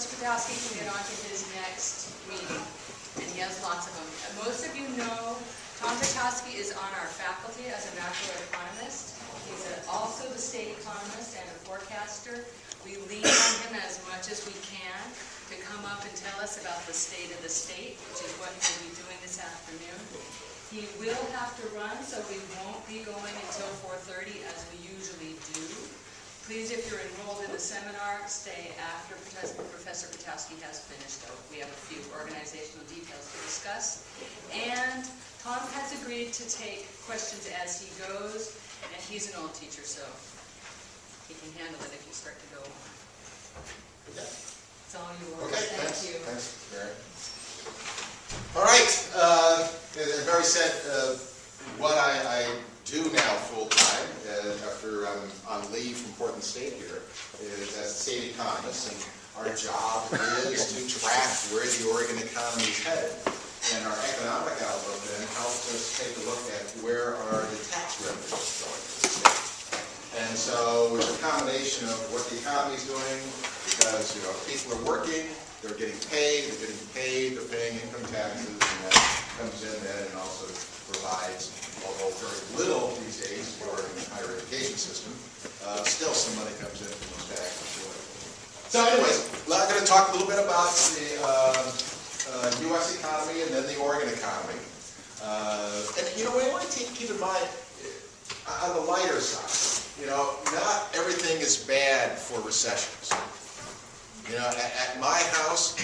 Professor Potiowsky can get on to his next meeting, and he has lots of them. Most of you know Tom Potiowsky is on our faculty as a macroeconomist. He's also the state economist and a forecaster. We lean on him as much as we can to come up and tell us about the state of the state, which is what he'll be doing this afternoon. He will have to run, so we won't be going until 4:30 as we usually do. Please, if you're enrolled in the seminar, stay after Professor Potiowsky has finished, though. We have a few organizational details to discuss. And Tom has agreed to take questions as he goes, and he's an old teacher, so he can handle it if you start to go on. Okay. It's all yours. Okay, Thank you. Thanks, Mary. All right. As Mary said, what I do now full-time, after I'm on leave from Portland State here, is as a state economist, and our job is to track where the Oregon economy is headed. And our economic outlook then helps us take a look at where are the tax revenues going to the state. And so it's a combination of what the economy is doing, because people are working, they're getting paid, they're paying income taxes, and that comes in then and also provides, although very little these days for the higher education system, still some money comes in from those taxes. So anyways, I'm going to talk a little bit about the U.S. economy and then the Oregon economy. And we want to keep in mind, on the lighter side, not everything is bad for recessions. At my house,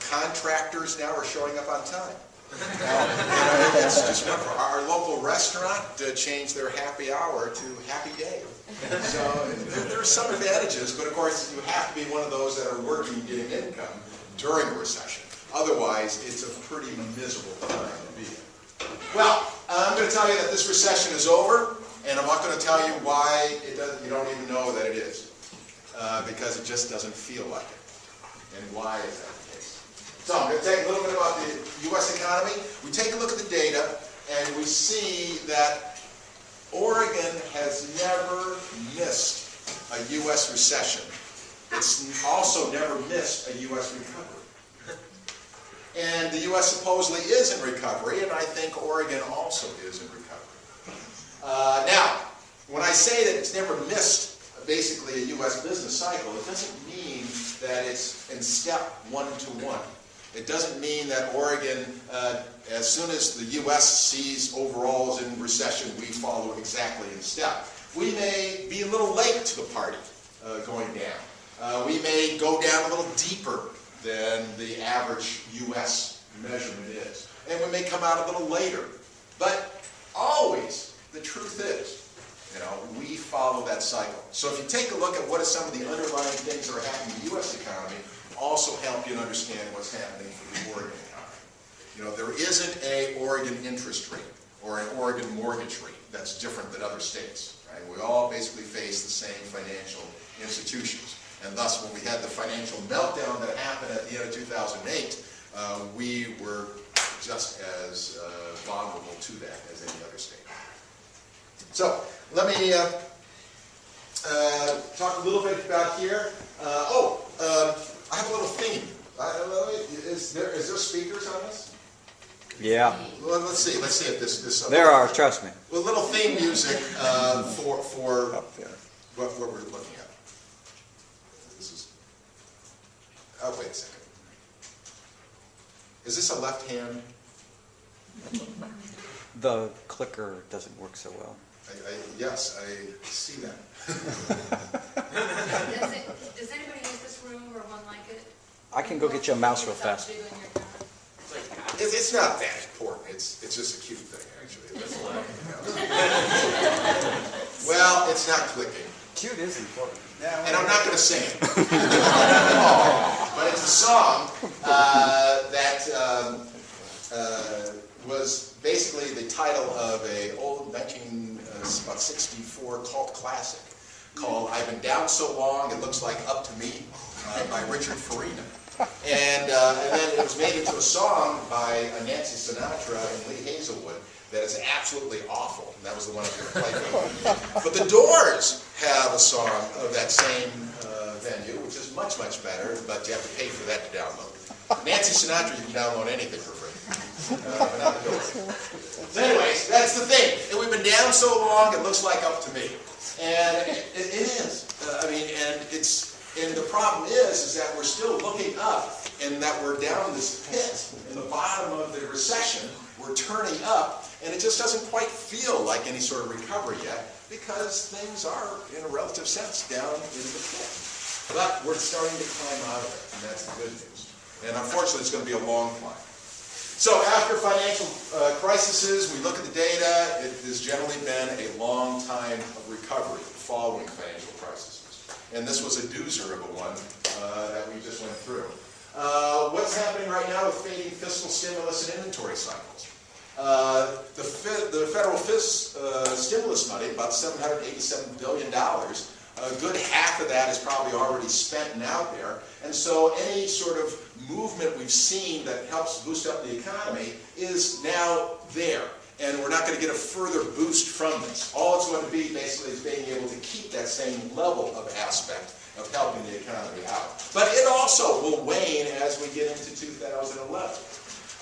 contractors now are showing up on time. It's just wonderful. Our local restaurant changed their happy hour to happy day. So there are some advantages, but of course you have to be one of those that are working and getting income during a recession. Otherwise, it's a pretty miserable time to be in. Well, I'm going to tell you that this recession is over, and I'm not going to tell you why you don't even know that it is. Because it just doesn't feel like it. And why is that the case? So I'm going to take a little bit about the U.S. economy. We take a look at the data, and we see that Oregon has never missed a U.S. recession. It's also never missed a U.S. recovery. And the U.S. supposedly is in recovery, and I think Oregon also is in recovery. Now, when I say that it's never missed basically a U.S. business cycle, it doesn't mean that it's in step 1-to-1. It doesn't mean that Oregon, as soon as the U.S. sees overall is in recession, we follow exactly in step. We may be a little late to the party going down. We may go down a little deeper than the average U.S. measurement is. And we may come out a little later. But always, the truth is, we follow that cycle. So if you take a look at what are some of the underlying things that are happening in the U.S. economy, also help you understand what's happening for the Oregon economy. There isn't an Oregon interest rate or an Oregon mortgage rate that's different than other states. Right? We all basically face the same financial institutions. And thus, when we had the financial meltdown that happened at the end of 2008, we were just as vulnerable to that as any other state. So, let me talk a little bit about here. I have a little theme. Is there speakers on this? Yeah. Well, let's see if this. There are, trust me. A little theme music for Up there. what we're looking at. This is. Oh, wait a second. Is this a left hand? The clicker doesn't work so well. Yes, I see that. Does anybody use this room or one like it? I can go get you a mouse real fast. It's not that important. It's just a cute thing, actually. Well, it's not clicking. Cute is important. And I'm not going to sing it. But it's a song that was basically the title of an old 1964 cult classic called I've Been Down So Long It Looks Like Up to Me by Richard Farina. And then it was made into a song by Nancy Sinatra and Lee Hazelwood that is absolutely awful. And that was the one I was going to play for you. But the Doors have a song of that same venue, which is much, much better, but you have to pay for that to download. Nancy Sinatra, you can download anything for free. But not the Doors. So anyways, that's the thing. And we've been down so long, it looks like up to me. And it is. And the problem is that we're still looking up, and that we're down this pit in the bottom of the recession. We're turning up, and it just doesn't quite feel like any sort of recovery yet, because things are, in a relative sense, down into the pit. But we're starting to climb out of it, and that's the good news. And unfortunately, it's going to be a long climb. So after financial crises, we look at the data. It has generally been a long time of recovery following financial crises. And this was a doozer of a one that we just went through. What's happening right now with fading fiscal stimulus and inventory cycles? The federal stimulus money, about $787 billion, a good half of that is probably already spent and out there. And so any sort of movement we've seen that helps boost up the economy is now there. And we're not going to get a further boost from this. All it's going to be basically is being able to keep that same level of aspect of helping the economy out. But it also will wane as we get into 2011.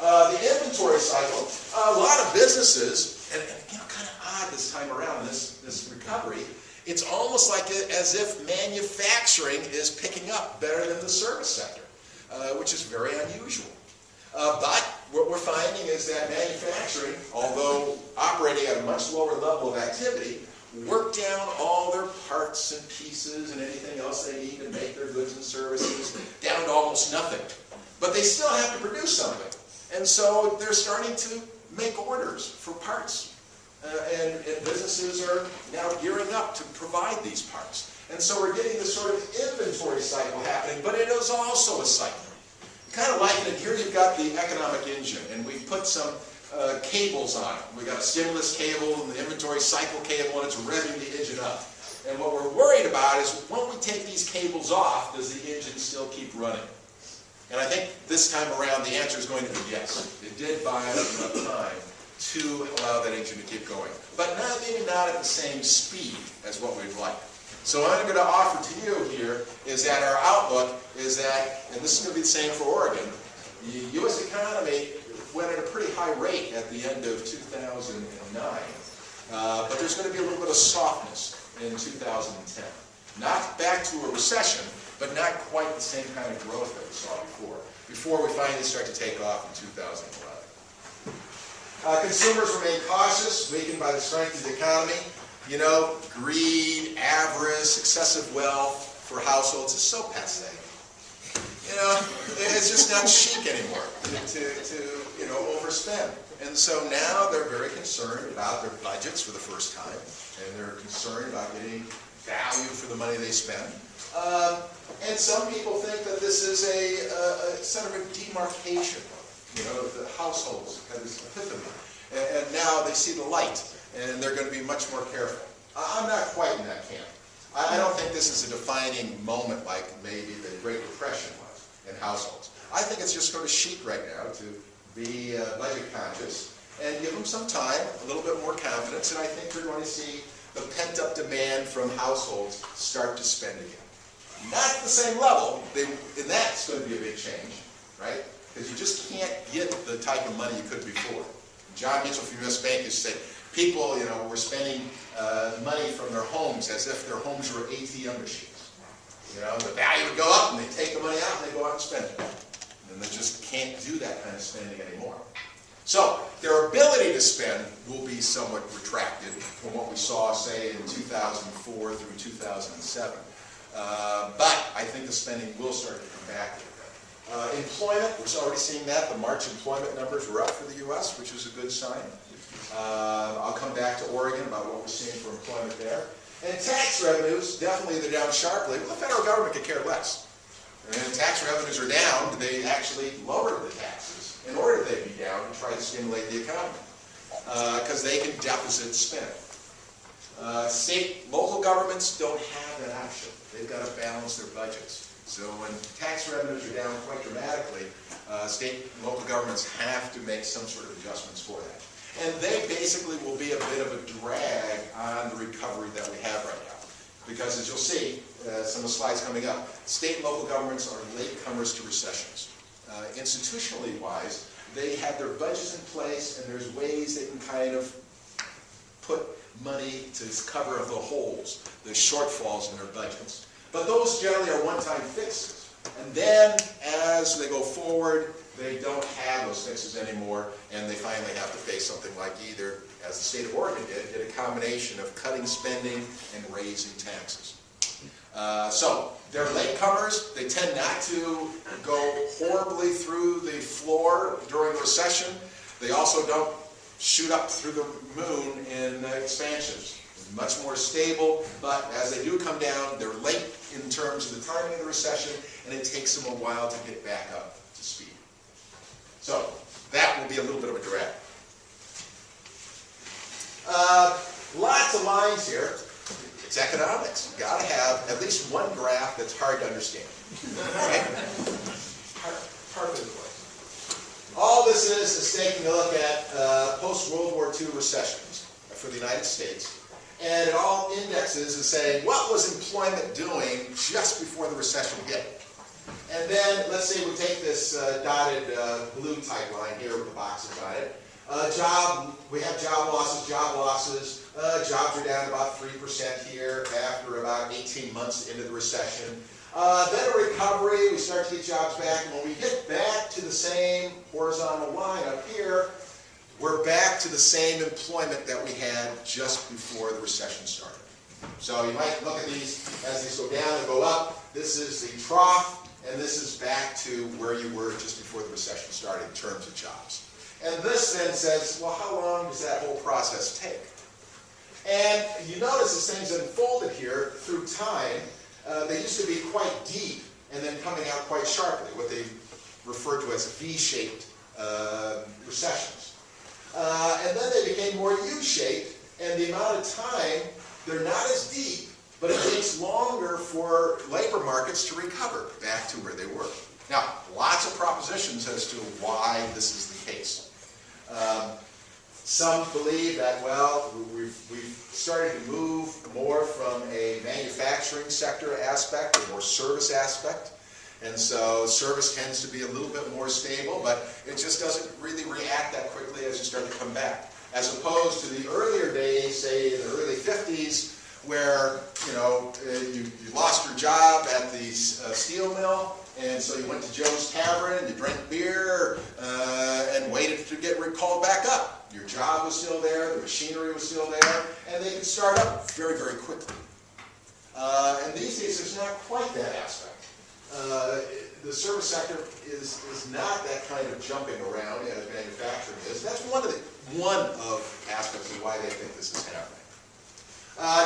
The inventory cycle, a lot of businesses, and kind of odd this time around, this recovery, it's almost like as if manufacturing is picking up better than the service sector, which is very unusual. But what we're finding is that manufacturing, although operating at a much lower level of activity, work down all their parts and pieces and anything else they need to make their goods and services down to almost nothing. But they still have to produce something. And so they're starting to make orders for parts. And businesses are now gearing up to provide these parts. And so we're getting this sort of inventory cycle happening, but it is also a cycle. Kind of like it, here you've got the economic engine, and we've put some cables on it. We've got a stimulus cable and the inventory cycle cable, and it's revving the engine up. And what we're worried about is, when we take these cables off, does the engine still keep running? And I think this time around the answer is going to be yes. It did buy us enough time to allow that engine to keep going. But maybe not at the same speed as what we'd like. So what I'm going to offer to you here is that our outlook is that, and this is going to be the same for Oregon, the U.S. economy went at a pretty high rate at the end of 2009. But there's going to be a little bit of softness in 2010. Not back to a recession, but not quite the same kind of growth that we saw before we finally start to take off in 2011. Consumers remain cautious, weakened by the strength of the economy. You know, greed, avarice, excessive wealth for households is so passé. You know, it's just not chic anymore to overspend. And so now they're very concerned about their budgets for the first time, and they're concerned about getting value for the money they spend. And some people think that this is a sort of a demarcation. You know, the households have this epiphany, and now they see the light, and they're going to be much more careful. I'm not quite in that camp. I don't think this is a defining moment like maybe the Great Depression was in households. I think it's just sort of chic right now to be budget conscious and give them some time, a little bit more confidence, and I think we're going to see the pent-up demand from households start to spend again. Not at the same level, and that's going to be a big change, right? Because you just can't get the type of money you could before. John Mitchell from U.S. Bank used to say, people, were spending money from their homes as if their homes were ATM machines. The value would go up, and they take the money out, and they go out and spend it. And they just can't do that kind of spending anymore. So their ability to spend will be somewhat retracted from what we saw, say, in 2004 through 2007. But I think the spending will start to come back. Employment, we're already seeing that. The March employment numbers were up for the U.S., which is a good sign. I'll come back to Oregon about what we're seeing for employment there. And tax revenues, definitely they're down sharply. Well, the federal government could care less. And tax revenues are down. They actually lowered the taxes in order they be down to try to stimulate the economy, because they can deficit spend. State, local governments don't have that option. They've got to balance their budgets. So when tax revenues are down quite dramatically, state and local governments have to make some sort of adjustments for that. And they basically will be a bit of a drag on the recovery that we have right now. Because as you'll see, some of the slides coming up. State and local governments are latecomers to recessions. Institutionally wise, they have their budgets in place, and there's ways they can kind of put money to cover the holes, the shortfalls in their budgets. But those generally are one-time fixes. And then, as they go forward, they don't have those fixes anymore, and they finally have to face something like either, as the state of Oregon did a combination of cutting spending and raising taxes. So, they're latecomers. They tend not to go horribly through the floor during a recession. They also don't shoot up through the moon in expansions. Much more stable, but as they do come down, they're late in terms of the timing of the recession, and it takes them a while to get back up to speed. So, that will be a little bit of a drag. Lots of lines here. It's economics. You've got to have at least one graph that's hard to understand. Right? Part of the course. All this is taking a look at post-World War II recessions for the United States. And it all indexes and saying, what was employment doing just before the recession hit? And then, let's say we take this dotted blue type line here with the boxes on it. We have job losses. Jobs are down about 3% here after about 18 months into the recession. Then a recovery, we start to get jobs back. And when we get back to the same horizontal line up here, we're back to the same employment that we had just before the recession started. So you might look at these as these go down and go up. This is the trough, and this is back to where you were just before the recession started in terms of jobs. And this then says, well, how long does that whole process take? And you notice as things unfolded here through time, they used to be quite deep and then coming out quite sharply, what they refer to as V-shaped recessions. And then they became more U-shaped, and the amount of time, they're not as deep, but it takes longer for labor markets to recover back to where they were. Now, lots of propositions as to why this is the case. Some believe that, well, we've started to move more from a manufacturing sector aspect, a more service aspect. And so service tends to be a little bit more stable, but it just doesn't really react that quickly as you start to come back. As opposed to the earlier days, say in the early 50s, where you lost your job at the steel mill, and so you went to Joe's Tavern and you drank beer and waited to get called back up. Your job was still there, the machinery was still there, and they could start up very, very quickly. And these days, there's not quite that aspect. The service sector is not that kind of jumping around as manufacturing is. That's one of aspects of why they think this is happening.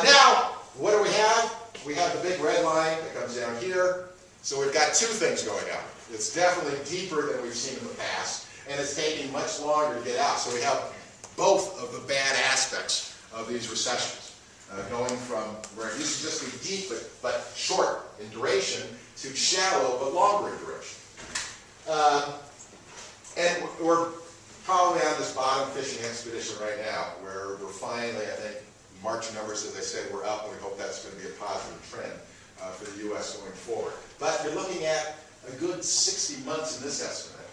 Now, what do we have? We have the big red line that comes down here. So we've got two things going on. It's definitely deeper than we've seen in the past, and it's taking much longer to get out. So we have both of the bad aspects of these recessions, going from where it used to just be deep but short in duration to shallow but longer in duration. And we're probably on this bottom fishing expedition right now, where we're finally, I think, March numbers, as I said, we're up, and we hope that's going to be a positive trend for the U.S. going forward. But you're looking at a good 60 months in this estimate,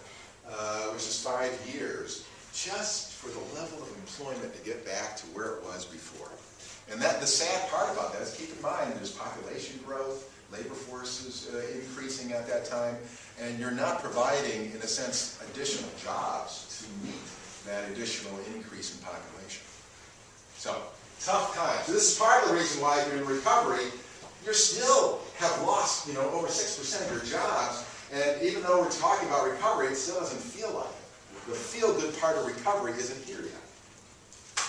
which is 5 years, just for the level of employment to get back to where it was before. And the sad part about that is, keep in mind, there's population growth, labor force is increasing at that time, and you're not providing, in a sense, additional jobs to meet that additional increase in population. So, tough times. So this is part of the reason why if you're in recovery, you still have lost, over 6% of your jobs, and even though we're talking about recovery, it still doesn't feel like it. The feel-good part of recovery isn't here yet.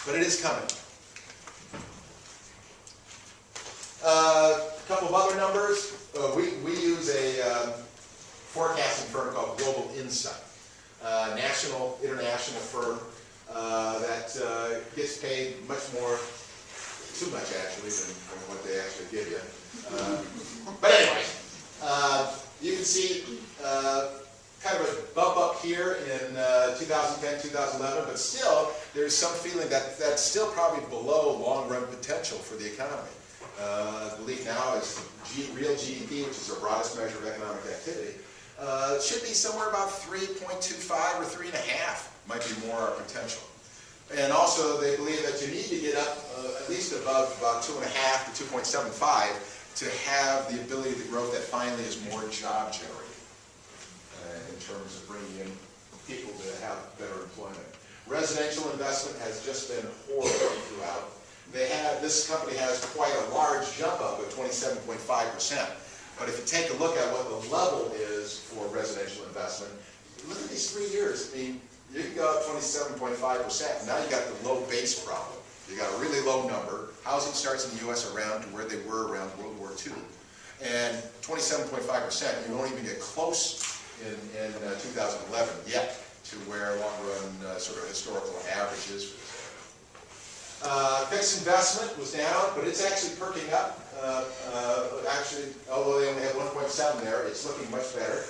But it is coming. A couple of other numbers. We use a forecasting firm called Global Insight, international firm that gets paid much more, too much actually, than what they actually give you. But anyway, you can see a kind of a bump up here in 2010, 2011, but still, there's some feeling that that's still probably below long-run potential for the economy. The belief now is real GDP, which is our broadest measure of economic activity, should be somewhere about 3.25 or 3.5 might be more our potential. And also, they believe that you need to get up at least above about 2.5 to 2.75 to have the ability to growth that finally is more job generating in terms of bringing in people to have better employment. Residential investment has just been horrible throughout. This company has quite a large jump up of 27.5%. But if you take a look at what the level is for residential investment, look at these 3 years. I mean, you can go up 27.5%. Now you got the low base problem. You got a really low number. Housing starts in the U.S. around to where they were around World War II. And 27.5%, you won't even get close in 2011 yet to where long-run sort of historical average is. Fixed investment was down, but it's actually perking up. Actually, although they only had 1.7 there, it's looking much better.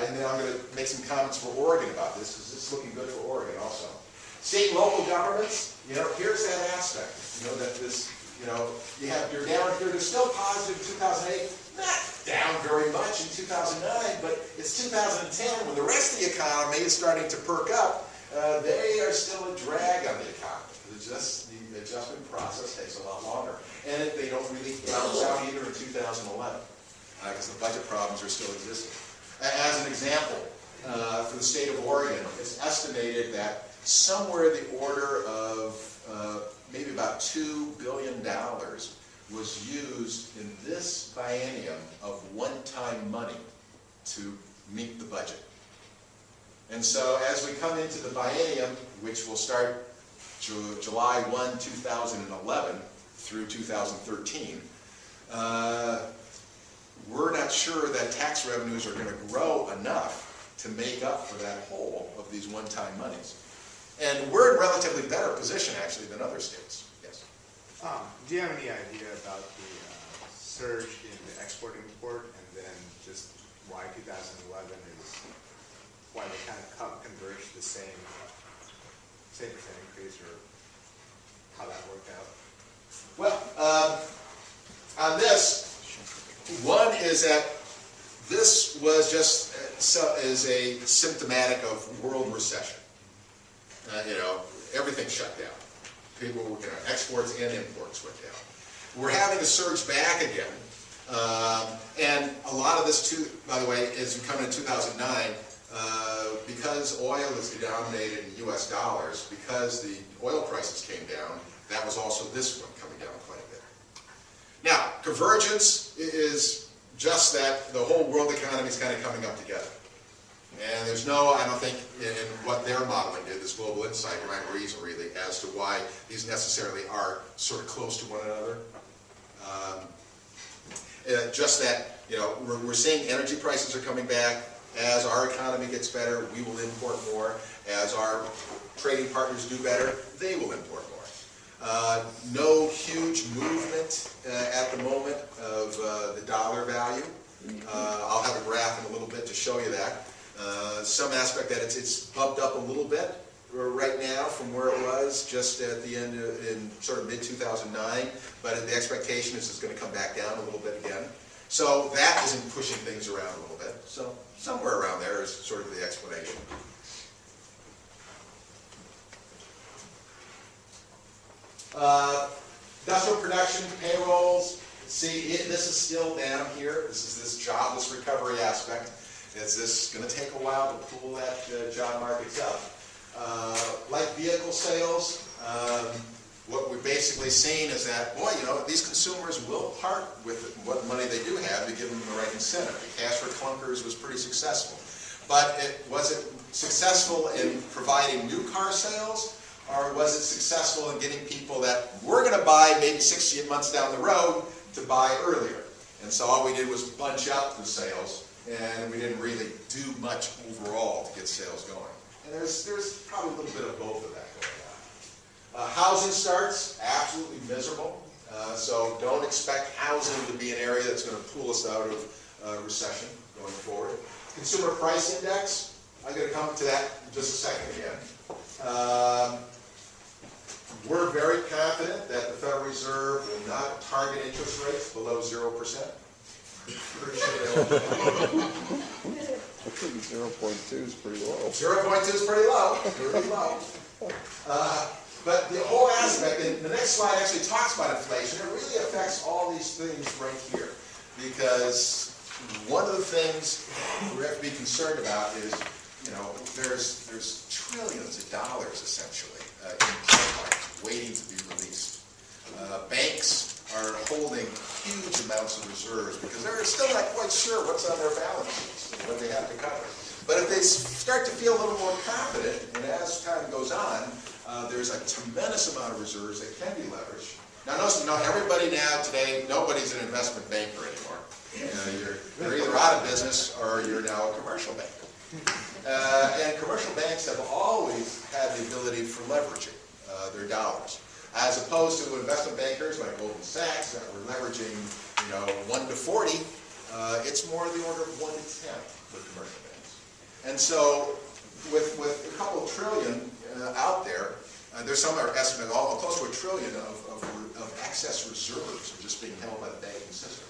And then I'm going to make some comments for Oregon about this, because it's looking good for Oregon also. State and local governments, here's that aspect. That this, you're down here. They're still positive in 2008, not down very much in 2009, but it's 2010 when the rest of the economy is starting to perk up. They are still a drag on the economy. The adjustment process takes a lot longer. And they don't really bounce out either in 2011, because the budget problems are still existing. As an example, for the state of Oregon, it's estimated that somewhere in the order of maybe about $2 billion was used in this biennium of one-time money to meet the budget. And so as we come into the biennium, which will start July 1, 2011 through 2013, we're not sure that tax revenues are going to grow enough to make up for that hole of these one-time monies. And we're in relatively better position, actually, than other states. Yes? Do you have any idea about the surge in the export-import, and then just why 2011 is, why they kind of converge to the same percent increase, or how that worked out? Well, on this, one is that this was just is a symptomatic of world recession. Everything shut down. People, exports and imports went down. We're having a surge back again. And a lot of this, too, by the way, as we come into 2009, because oil is denominated in U.S. dollars, because the oil prices came down, that was also this one coming down quite a bit. Now, convergence is just that the whole world economy is kind of coming up together. And there's no, I don't think, in what their modeling did, this global insight, rhyme or reason really, as to why these necessarily are sort of close to one another. Just that, we're seeing energy prices are coming back. As our economy gets better, we will import more. As our trading partners do better, they will import more. No huge movement at the moment of the dollar value. I'll have a graph in a little bit to show you that. Some aspect that it's bumped up a little bit right now from where it was just at the end in sort of mid-2009, but the expectation is it's going to come back down a little bit again. So that isn't pushing things around a little bit. So somewhere around there is sort of the explanation. Industrial production, payrolls. See, this is still down here. This is this jobless recovery aspect. Is this going to take a while to pull that job markets up? Like vehicle sales, what we're basically seeing is that, boy, these consumers will part with what money they do have to give them the right incentive. Cash for clunkers was pretty successful. But was it successful in providing new car sales, or was it successful in getting people that were going to buy maybe 6 months down the road to buy earlier? And so all we did was bunch up the sales, and we didn't really do much overall to get sales going. And there's probably a little bit of both of that going on. Housing starts, absolutely miserable. So don't expect housing to be an area that's going to pull us out of recession going forward. Consumer Price Index, I'm going to come to that in just a second again. We're very confident that the Federal Reserve will not target interest rates below 0%. Pretty sure they won't. I think 0.2 is pretty low. 0.2 is pretty low, very low. But the whole aspect, and the next slide actually talks about inflation. It really affects all these things right here. Because one of the things we have to be concerned about is, there's trillions of dollars essentially in pipelines waiting to be released. Banks are holding huge amounts of reserves because they're still not quite sure what's on their balance sheets and what they have to cover. But if they start to feel a little more confident, and as time goes on, there's a tremendous amount of reserves that can be leveraged. Now, notice, everybody now today, nobody's an investment banker anymore. You're either out of business or you're now a commercial banker. And commercial banks have always had the ability for leveraging their dollars, as opposed to investment bankers like Goldman Sachs that were leveraging, 1 to 40. It's more the order of 1 to 10 with commercial banks. And so, with a couple of trillion out there, there's some estimate close to $1 trillion of excess reserves are just being held by the banking system.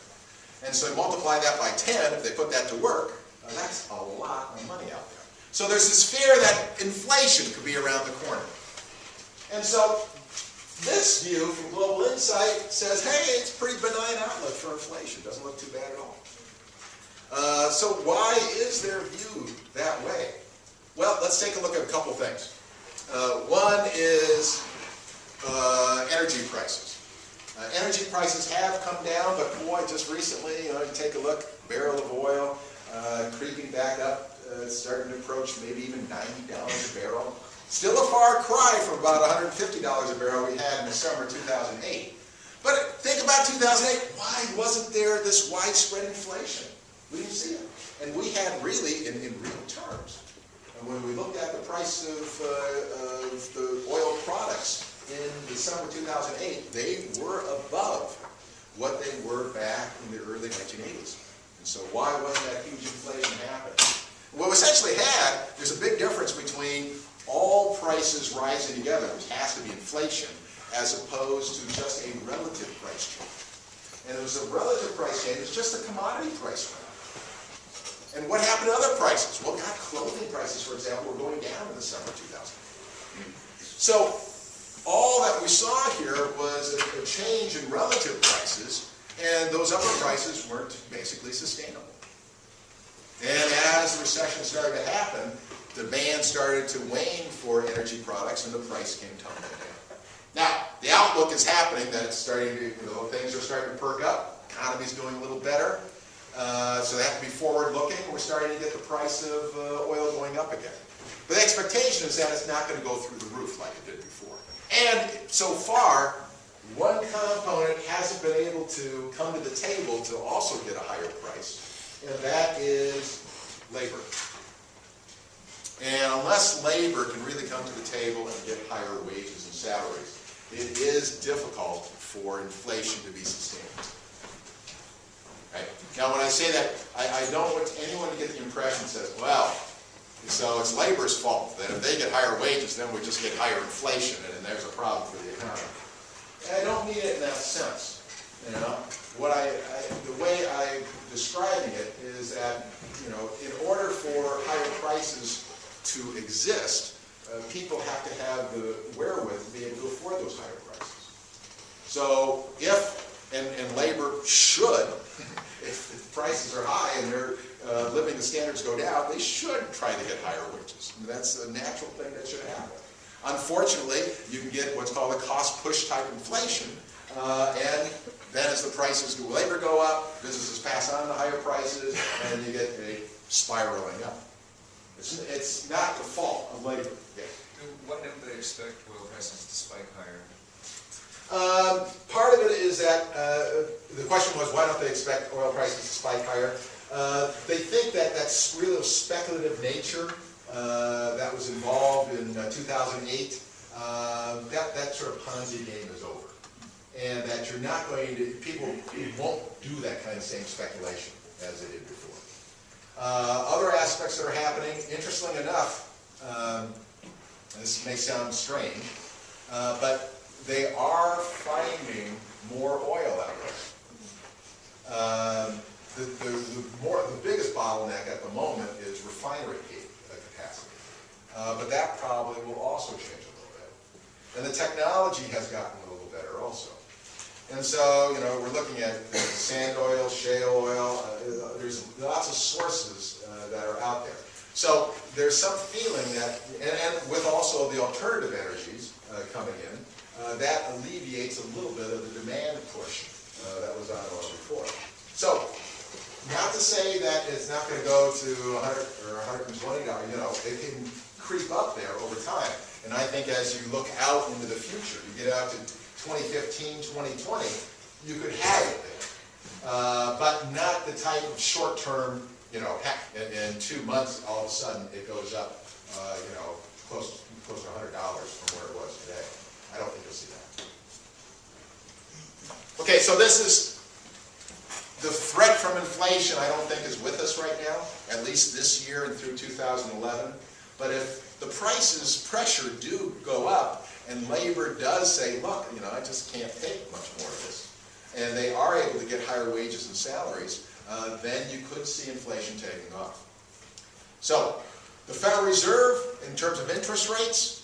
And so multiply that by 10, if they put that to work, that's a lot of money out there. So there's this fear that inflation could be around the corner. And so this view from Global Insight says, hey, it's a pretty benign outlook for inflation. Doesn't look too bad at all. So why is their view that way? Well, let's take a look at a couple things. One is energy prices. Energy prices have come down, but boy, just recently, you take a look, barrel of oil creeping back up, starting to approach maybe even $90 a barrel. Still a far cry from about $150 a barrel we had in the summer of 2008. But think about 2008, why wasn't there this widespread inflation? We didn't see it. And we had really, in real terms, and when we looked at the price of the oil products in December 2008, they were above what they were back in the early 1980s. And so why wasn't that huge inflation happening? What we essentially had, there's a big difference between all prices rising together, which has to be inflation, as opposed to just a relative price change. And it was a relative price change, it's just a commodity price went up. And what happened to other prices? Well, clothing prices, for example, were going down in the summer of 2008. So all that we saw here was a change in relative prices, and those upper prices weren't basically sustainable. And as the recession started to happen, demand started to wane for energy products, and the price came tumbling down. Now, the outlook is happening that it's starting to, things are starting to perk up. Economy's doing a little better. So they have to be forward-looking. We're starting to get the price of oil going up again. But the expectation is that it's not going to go through the roof like it did before. And so far, one component hasn't been able to come to the table to also get a higher price, and that is labor. And unless labor can really come to the table and get higher wages and salaries, it is difficult for inflation to be sustained. Right? Now, when I say that, I don't want anyone to get the impression that says, well, so it's labor's fault that if they get higher wages, then we just get higher inflation, and there's a problem for the economy. And I don't mean it in that sense. The way I'm describing it is that, in order for higher prices to exist, people have to have the wherewithal to be able to afford those higher prices. So and labor should, if prices are high and their living standards go down, they should try to get higher wages. That's a natural thing that should happen. Unfortunately, you can get what's called a cost-push type inflation, and then as the prices of labor go up, businesses pass on the higher prices, and you get a spiraling up. It's not the fault of labor. Yeah. Why don't they expect oil prices to spike higher? Part of it is that the question was, why don't they expect oil prices to spike higher? They think that that's really a speculative nature that was involved in 2008. That sort of Ponzi game is over. And that you're not going to, people won't do that kind of same speculation as they did before. Other aspects that are happening, interestingly enough, this may sound strange, but they are finding more oil out there. The biggest bottleneck at the moment is refinery capacity, but that probably will also change a little bit. And the technology has gotten a little better also. And so, we're looking at sand oil, shale oil. There's lots of sources that are out there. So there's some feeling that, and with also the alternative energies coming in, that alleviates a little bit of the demand push that was on oil before. So, not to say that it's not going to go to $100 or $120, it can creep up there over time. And I think as you look out into the future, you get out to 2015, 2020, you could have it there. But not the type of short-term, heck, in 2 months, all of a sudden, it goes up, close to $100 from where it was today. I don't think you'll see that. Okay, so this is the threat from inflation. I don't think is with us right now, at least this year and through 2011. But if the prices pressure do go up, and labor does say, look, I just can't take much more of this, and they are able to get higher wages and salaries, then you could see inflation taking off. So, the Federal Reserve, in terms of interest rates,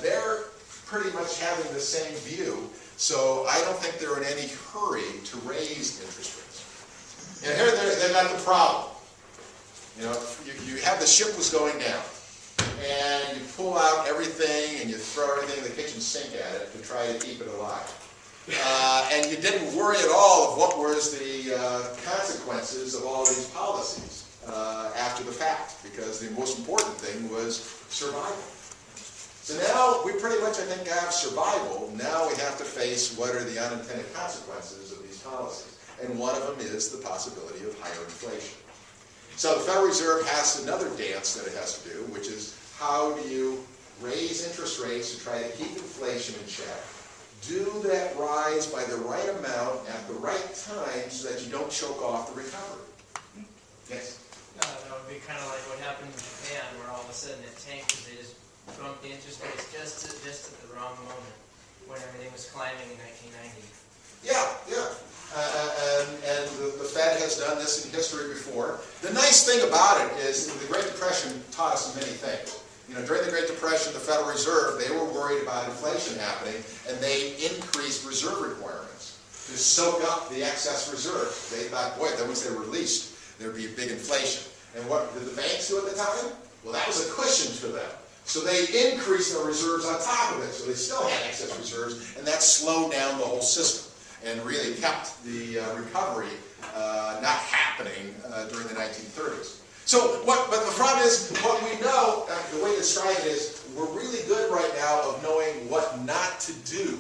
they're pretty much having the same view, so I don't think they're in any hurry to raise interest rates. And here they've got the problem. You have the ship was going down, and you pull out everything and you throw everything in the kitchen sink at it to try to keep it alive. And you didn't worry at all of what was the consequences of all these policies after the fact, because the most important thing was survival. So now we pretty much, I think, have survival. Now we have to face what are the unintended consequences of these policies. And one of them is the possibility of higher inflation. So the Federal Reserve has another dance that it has to do, which is how do you raise interest rates to try to keep inflation in check, do that rise by the right amount at the right time so that you don't choke off the recovery. Yes? That would be kind of like what happened in Japan, where all of a sudden it tanked because they just bumped the interest rates just at the wrong moment, when everything was climbing in 1990. Yeah. And the Fed has done this in history before. The nice thing about it is the Great Depression taught us many things. During the Great Depression, the Federal Reserve, they were worried about inflation happening, and they increased reserve requirements to soak up the excess reserves. They thought, boy, then once they were released, there'd be a big inflation. And what did the banks do at the time? Well, that was a cushion to them. So they increased their reserves on top of it, so they still had excess reserves, and that slowed down the whole system and really kept the recovery not happening during the 1930s. But the problem is, what we know, the way to describe it is, we're really good right now of knowing what not to do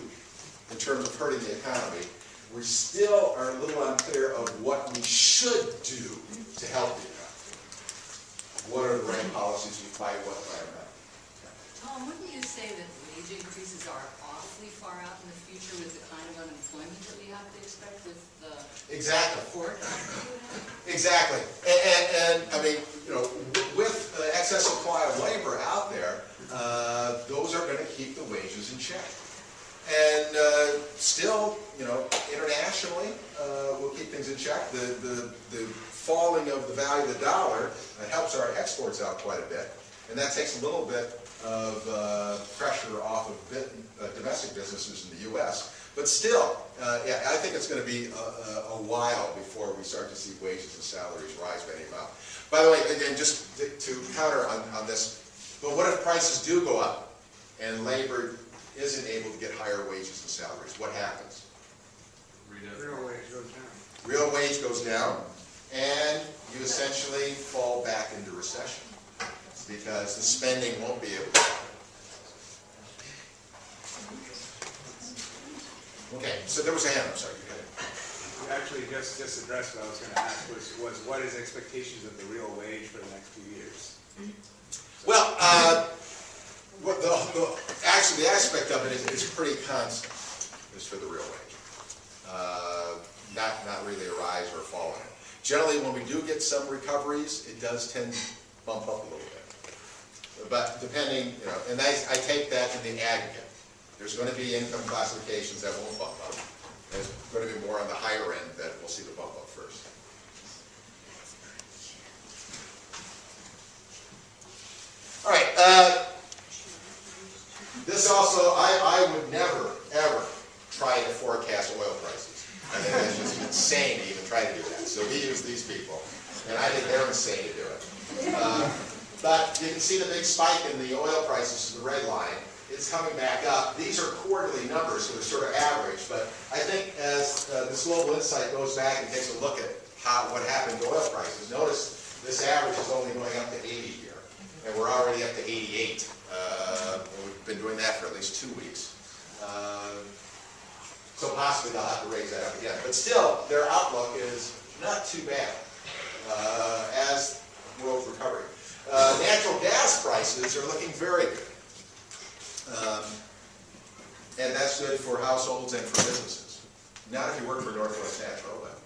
in terms of hurting the economy. We still are a little unclear of what we should do to help the economy. What are the right policies we fight what right amount? Tom, wouldn't you say that wage increases are awfully far out in the future with the kind of unemployment that we have to expect with the Exactly. forecast that we have? Exactly. And I mean, with excess supply of labor out there, those are going to keep the wages in check. And still, internationally, we'll keep things in check. The falling of the value of the dollar helps our exports out quite a bit, and that takes a little bit of pressure off of domestic businesses in the U.S. But still, I think it's going to be a while before we start to see wages and salaries rise by any amount. By the way, again, just to counter on this, but what if prices do go up and labor isn't able to get higher wages and salaries? What happens? Real wage goes down. Real wage goes down, and you essentially fall back into recession because the spending won't be able to happen. Okay, so there was a hand, I'm sorry. Go ahead. You actually just addressed what I was going to ask, was what is expectations of the real wage for the next few years? Well, actually the aspect of it is pretty constant, is for the real wage. Not really a rise or a fall in it. Generally, when we do get some recoveries, it does tend to bump up a little bit. But depending, and I take that in the aggregate. There's going to be income classifications that won't bump up. There's going to be more on the higher end that we'll see the bump up first. All right. This also, I would never, ever try to forecast oil prices. I think that's just insane to even try to do that. So we use these people, and I think they're insane to do it. But you can see the big spike in the oil prices, the red line. It's coming back up. These are quarterly numbers, so they're sort of average. But I think as this Global Insight goes back and takes a look at what happened to oil prices, notice this average is only going up to 80 here, and we're already up to 88. We've been doing that for at least 2 weeks. So possibly they'll have to raise that up again. But still, their outlook is not too bad as world's recovering. Natural gas prices are looking very good. And that's good for households and for businesses. Not if you work for Northwest Natural. But.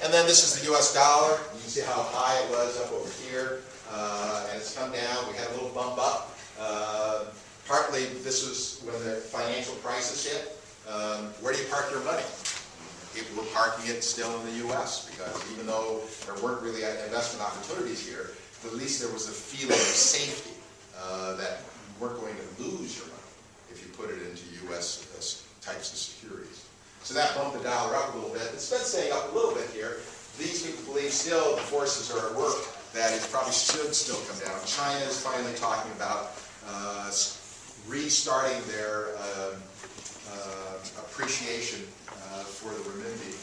And then this is the US dollar. You can see how high it was up over here. And it's come down. We had a little bump up. Partly this was when the financial crisis hit. Where do you park your money? People were parking it still in the US because even though there weren't really investment opportunities here, at least there was a feeling of safety that you weren't going to lose your money if you put it into US types of securities. So that bumped the dollar up a little bit. It's been staying up a little bit here. These people believe still the forces are at work, that it probably should still come down. China is finally talking about restarting their appreciation for the renminbi.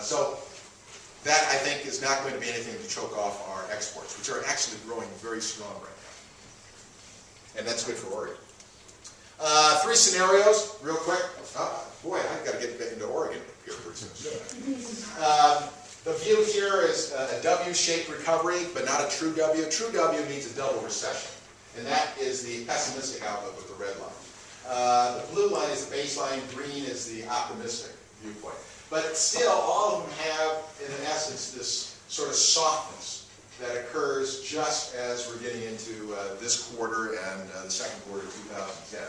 So that, I think, is not going to be anything to choke off our exports, which are actually growing very strong right now. And that's good for Oregon. 3 scenarios, real quick. Boy, I've got to get into Oregon here pretty soon. The view here is a W-shaped recovery, but not a true W. True W means a double recession. And that is the pessimistic outlook with the red line. The blue line is the baseline, green is the optimistic viewpoint. But still, all of them have, in essence, this sort of softness that occurs just as we're getting into this quarter and the second quarter of 2010.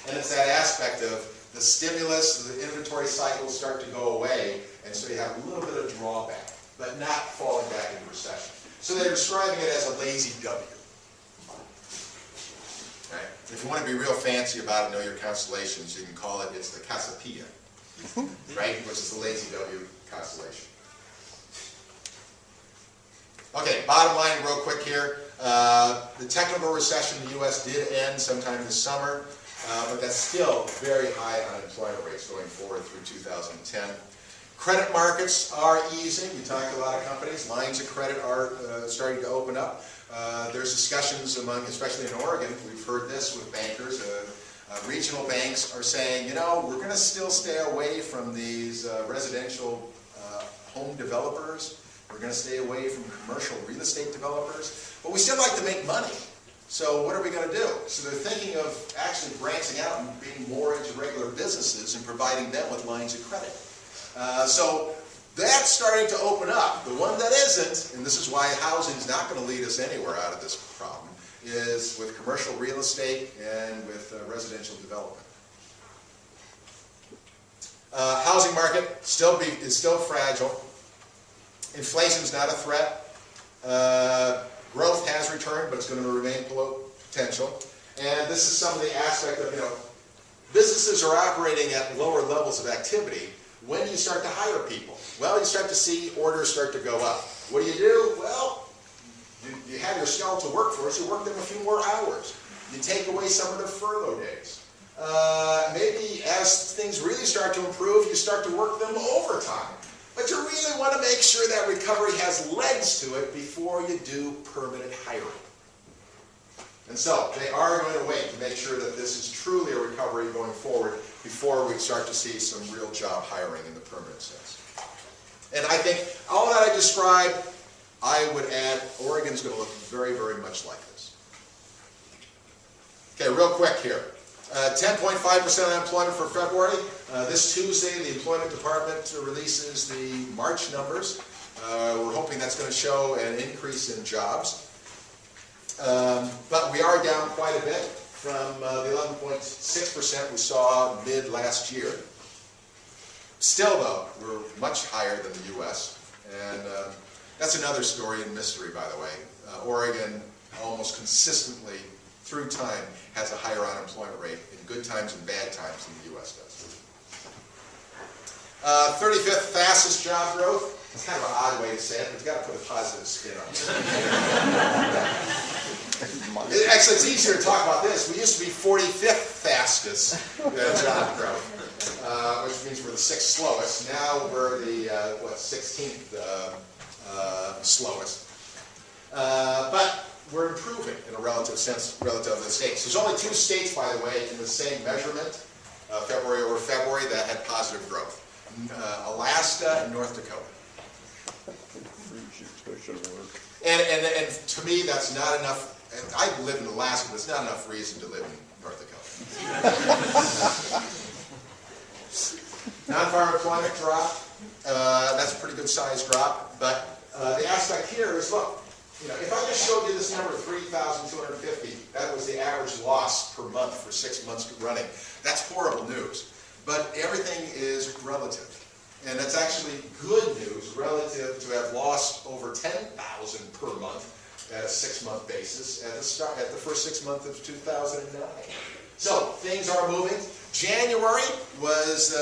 And it's that aspect of the stimulus, the inventory cycles start to go away, and so you have a little bit of drawback, but not falling back into recession. So they're describing it as a lazy W. Right? If you want to be real fancy about it, know your constellations, you can call it, it's the Cassiopeia, right? Which is the lazy W constellation. Okay, bottom line real quick here. The technical recession in the U.S. did end sometime this summer, but that's still very high unemployment rates going forward through 2010. Credit markets are easing. You talk to a lot of companies. Lines of credit are starting to open up. There's discussions among, especially in Oregon, we've heard this with bankers. Regional banks are saying, you know, we're going to still stay away from these residential home developers. We're going to stay away from commercial real estate developers. But we still like to make money. So what are we going to do? So they're thinking of actually branching out and being more into regular businesses and providing them with lines of credit. So that's starting to open up. The one that isn't, and this is why housing is not going to lead us anywhere out of this problem, is with commercial real estate and with residential development. Housing market is still fragile. Inflation is not a threat. Growth has returned, but it's going to remain below potential. And this is some of the aspect of, businesses are operating at lower levels of activity. When do you start to hire people? Well, you start to see orders start to go up. What do? Well, you have your skeletal workforce, you work them a few more hours. You take away some of their furlough days. Maybe as things really start to improve, you start to work them overtime. But you really want to make sure that recovery has legs to it before you do permanent hiring. And so they are going to wait to make sure that this is truly a recovery going forward before we start to see some real job hiring in the permanent sense. And I think all that I described, I would add, Oregon's going to look very, very much like this. Okay, real quick here. 10.5% unemployment for February. This Tuesday, the Employment Department releases the March numbers. We're hoping that's going to show an increase in jobs. But we are down quite a bit from the 11.6% we saw mid last year. Still, though, we're much higher than the U.S. And that's another story in mystery, by the way. Oregon almost consistently, through time, has a higher unemployment rate in good times and bad times than the U.S. does. 35th fastest job growth. It's kind of an odd way to say it, but you've got to put a positive spin on it. Actually, it's easier to talk about this. We used to be 45th fastest job growth, which means we're the 6th slowest. Now we're the 16th slowest. But we're improving in a relative sense relative to the states. There's only 2 states, by the way, in the same measurement, February over February, that had positive growth. Alaska and North Dakota. And to me, that's not enough. I live in Alaska, but it's not enough reason to live in North Dakota. Non-farm employment drop. That's a pretty good sized drop. But the aspect here is, look, if I just showed you this number, 3,250, that was the average loss per month for 6 months running. That's horrible news. But everything is relative. And that's actually good news relative to have lost over 10,000 per month at a 6-month basis at the first 6 months of 2009. So things are moving. January was,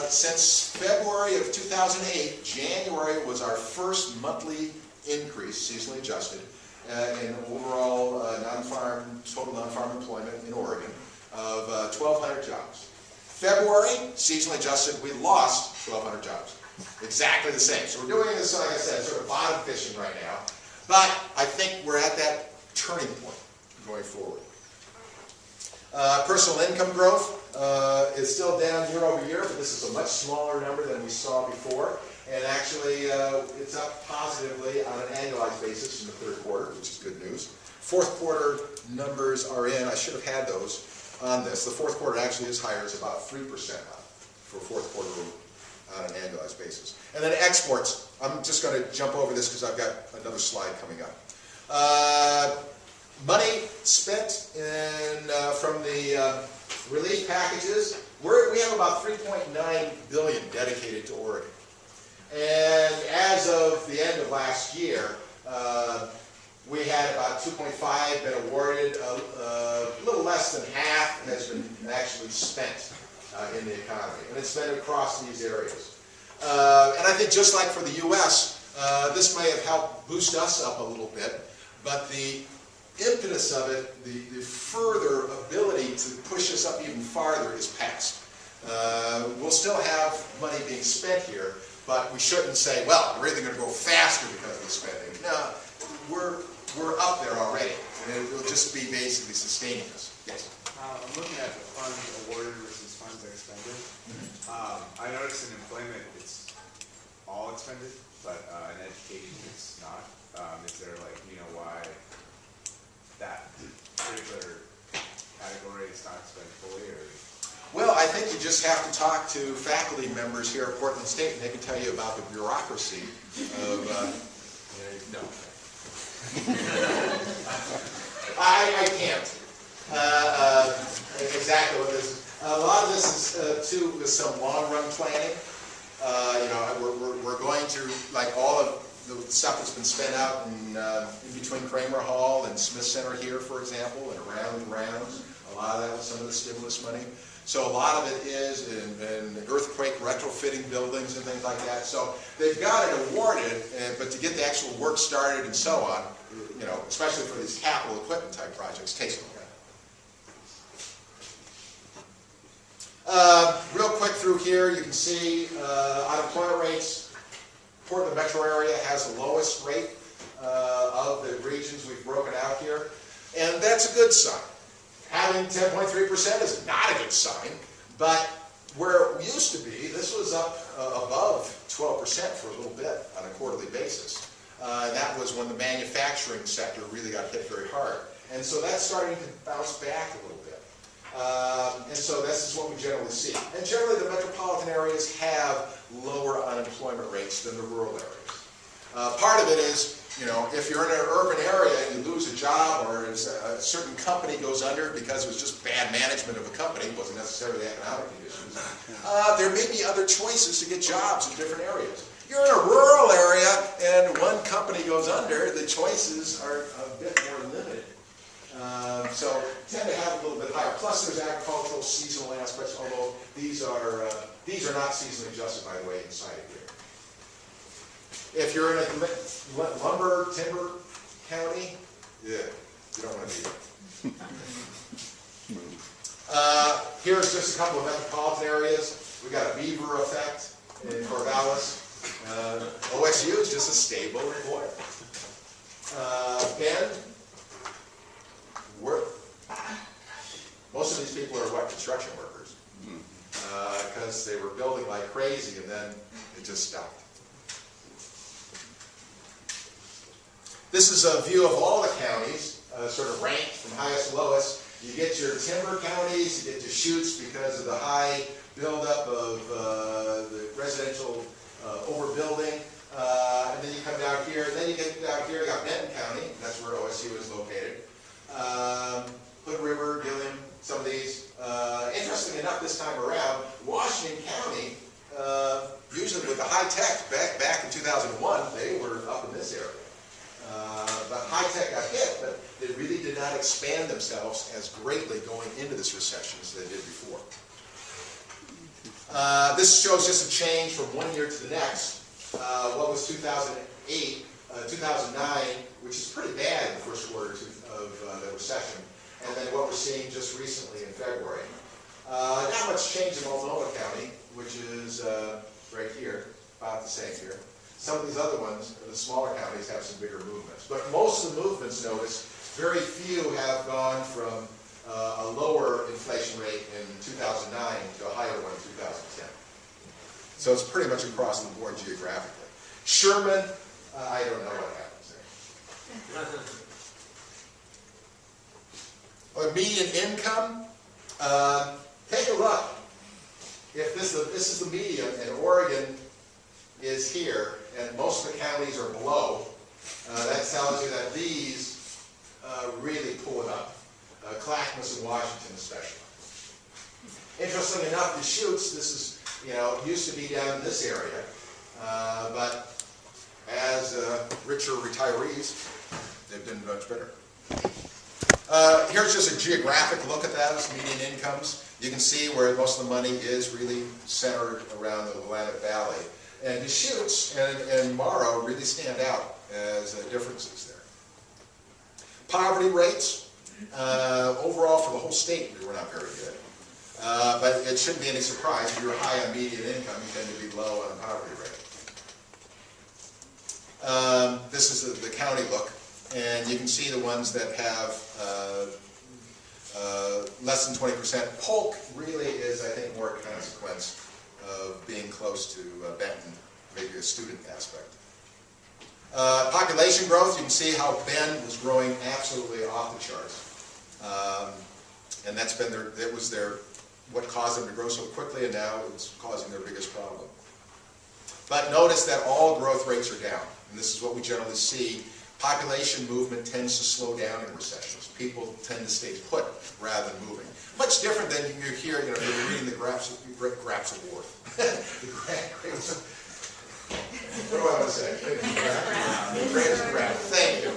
since February of 2008, January was our first monthly increase, seasonally adjusted, in overall total non-farm employment in Oregon of 1,200 jobs. February, seasonally adjusted, we lost 1,200 jobs. Exactly the same. So we're doing this, like I said, sort of bottom fishing right now. But I think we're at that turning point going forward. Personal income growth is still down year over year, but this is a much smaller number than we saw before. And actually, it's up positively on an annualized basis in the 3rd quarter, which is good news. 4th quarter numbers are in. I should have had those on this. The 4th quarter actually is higher. It's about 3% up for 4th quarter on an annualized basis. And then exports. I'm just going to jump over this because I've got another slide coming up. Money spent from the relief packages. We have about $3.9 billion dedicated to Oregon. And as of the end of last year, we had about 2.5 been awarded. A little less than half has been actually spent in the economy, and it's spent across these areas. And I think just like for the U.S., this may have helped boost us up a little bit, but the impetus of it, the further ability to push us up even farther is past. We'll still have money being spent here, but we shouldn't say, well, we're either going to go faster because of the spending. No, we're up there already, and it will just be basically sustaining us. Yes? I'm looking at the funds awarded versus funds expended. I noticed in employment it's all expended, but in education it's not. Is there why that particular category is not expended fully? Or? Well, I think you just have to talk to faculty members here at Portland State, and they can tell you about the bureaucracy of, no. I can't. Exactly what this is. A lot of this is, too, with some long-run planning. We're going to, like all of the stuff that's been spent out in between Kramer Hall and Smith Center here, for example, and around rounds. A lot of that was some of the stimulus money. So a lot of it is in earthquake retrofitting buildings and things like that. So they've got it awarded, but to get the actual work started and so on, especially for these capital equipment type projects, takes a while. Real quick through here, you can see unemployment rates. Portland metro area has the lowest rate of the regions we've broken out here, and that's a good sign. Having 10.3% is not a good sign, but where it used to be, this was up above 12% for a little bit on a quarterly basis. And that was when the manufacturing sector really got hit very hard. And so that's starting to bounce back a little bit. And so this is what we generally see. And generally the metropolitan areas have lower unemployment rates than the rural areas. Part of it is, you know, if you're in an urban area and you lose a job, or a certain company goes under because it was just bad management of a company, it wasn't necessarily economic conditions, there may be other choices to get jobs in different areas. You're in a rural area and one company goes under, the choices are a bit more limited. So tend to have a little bit higher. Plus there's agricultural seasonal aspects, although these are not seasonally adjusted, by the way, inside of here. If you're in a lumber, timber county, yeah, you don't want to be there. Here's just a couple of metropolitan areas. We've got a beaver effect in Corvallis. OSU is just a stable employer. Bend, most of these people are what, construction workers, because they were building like crazy and then it just stopped. This is a view of all the counties, sort of ranked from highest to lowest. You get your timber counties, you get your Deschutes because of the high buildup of the residential overbuilding, and then you come down here, and then you get down here, you got Benton County, that's where OSU is located. Hood River, Gilliam, some of these. Interesting enough, this time around, Washington County, usually with the high tech, back in 2001, they were up in this area. But high tech got hit, but they really did not expand themselves as greatly going into this recession as they did before. This shows just a change from one year to the next. What was 2008, 2009, which is pretty bad in the first quarter of the recession, and then what we're seeing just recently in February. Not much change in Multnomah County, which is right here, about the same here. Some of these other ones, the smaller counties, have some bigger movements. But most of the movements, notice, very few have gone from a lower inflation rate in 2009 to a higher one in 2010. So it's pretty much across the board geographically. Sherman, I don't know what happens there. Median income, take a look. If this is the median, and Oregon is here, and most of the counties are below, that tells you that these really pull it up. Clackamas and Washington especially. Interesting enough, Deschutes, this is, you know, used to be down in this area, but as richer retirees, they've been much better. Here's just a geographic look at those median incomes. You can see where most of the money is really centered around the Willamette Valley. And Deschutes and Morrow really stand out as differences there. Poverty rates, overall for the whole state, we were not very good. But it shouldn't be any surprise. If you're high on median income, you tend to be low on the poverty rate. This is the county look, and you can see the ones that have less than 20%. Polk really is, I think, more a consequence of being close to Benton, maybe a student aspect. Population growth, you can see how Bend was growing absolutely off the charts. And that's been what caused them to grow so quickly, and now it's causing their biggest problem. But notice that all growth rates are down, and this is what we generally see. Population movement tends to slow down in recessions. People tend to stay put rather than moving. Much different than you hear, you know, you're reading the Grapes of War. What do I want to say? Grapes of War. Thank you.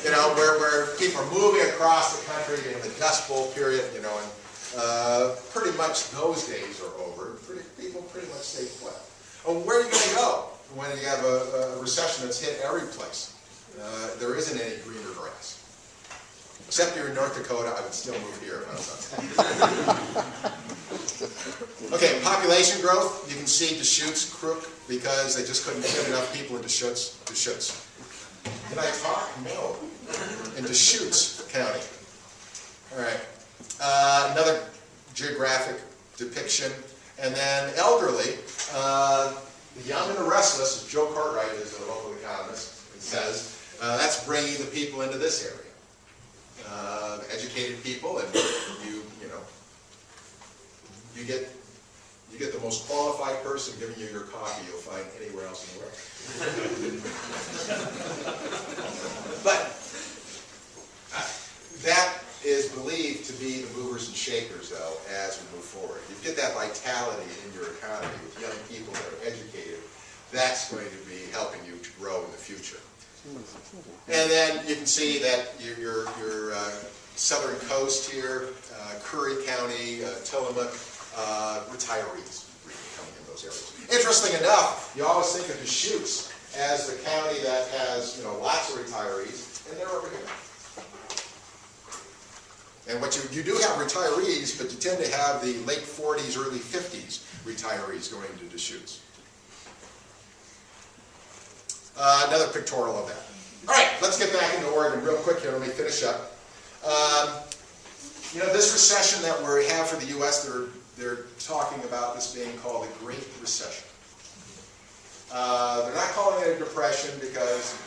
You know, where people are moving across the country in the Dust Bowl period, you know, and pretty much those days are over. People pretty much stay put. Oh, where are you going to go when you have a recession that's hit every place? There isn't any greener grass. Except you're in North Dakota, I would still move here if I was outside. Okay, population growth. You can see Deschutes crook because they just couldn't fit enough people in Deschutes. Did I talk? No. In Deschutes County. All right. Another geographic depiction. And then elderly, the young and the restless, as Joe Cartwright is a local economist, it says, that's bringing the people into this area. Educated people, and you know, you get the most qualified person giving you your coffee you'll find anywhere else in the world. But that is believed to be the movers and shakers, though, as we move forward. You get that vitality in your economy with young people that are educated. That's going to be helping you to grow in the future. And then you can see that your southern coast here, Curry County, Tillamook, retirees really coming in those areas. Interesting enough, you always think of Deschutes as the county that has lots of retirees, and they're over here. And what you do have retirees, but you tend to have the late 40s, early 50s retirees going to Deschutes. Another pictorial of that. All right, let's get back into Oregon real quick here. Let me finish up. This recession that we have for the U.S., they're talking about this being called the Great Recession. They're not calling it a depression because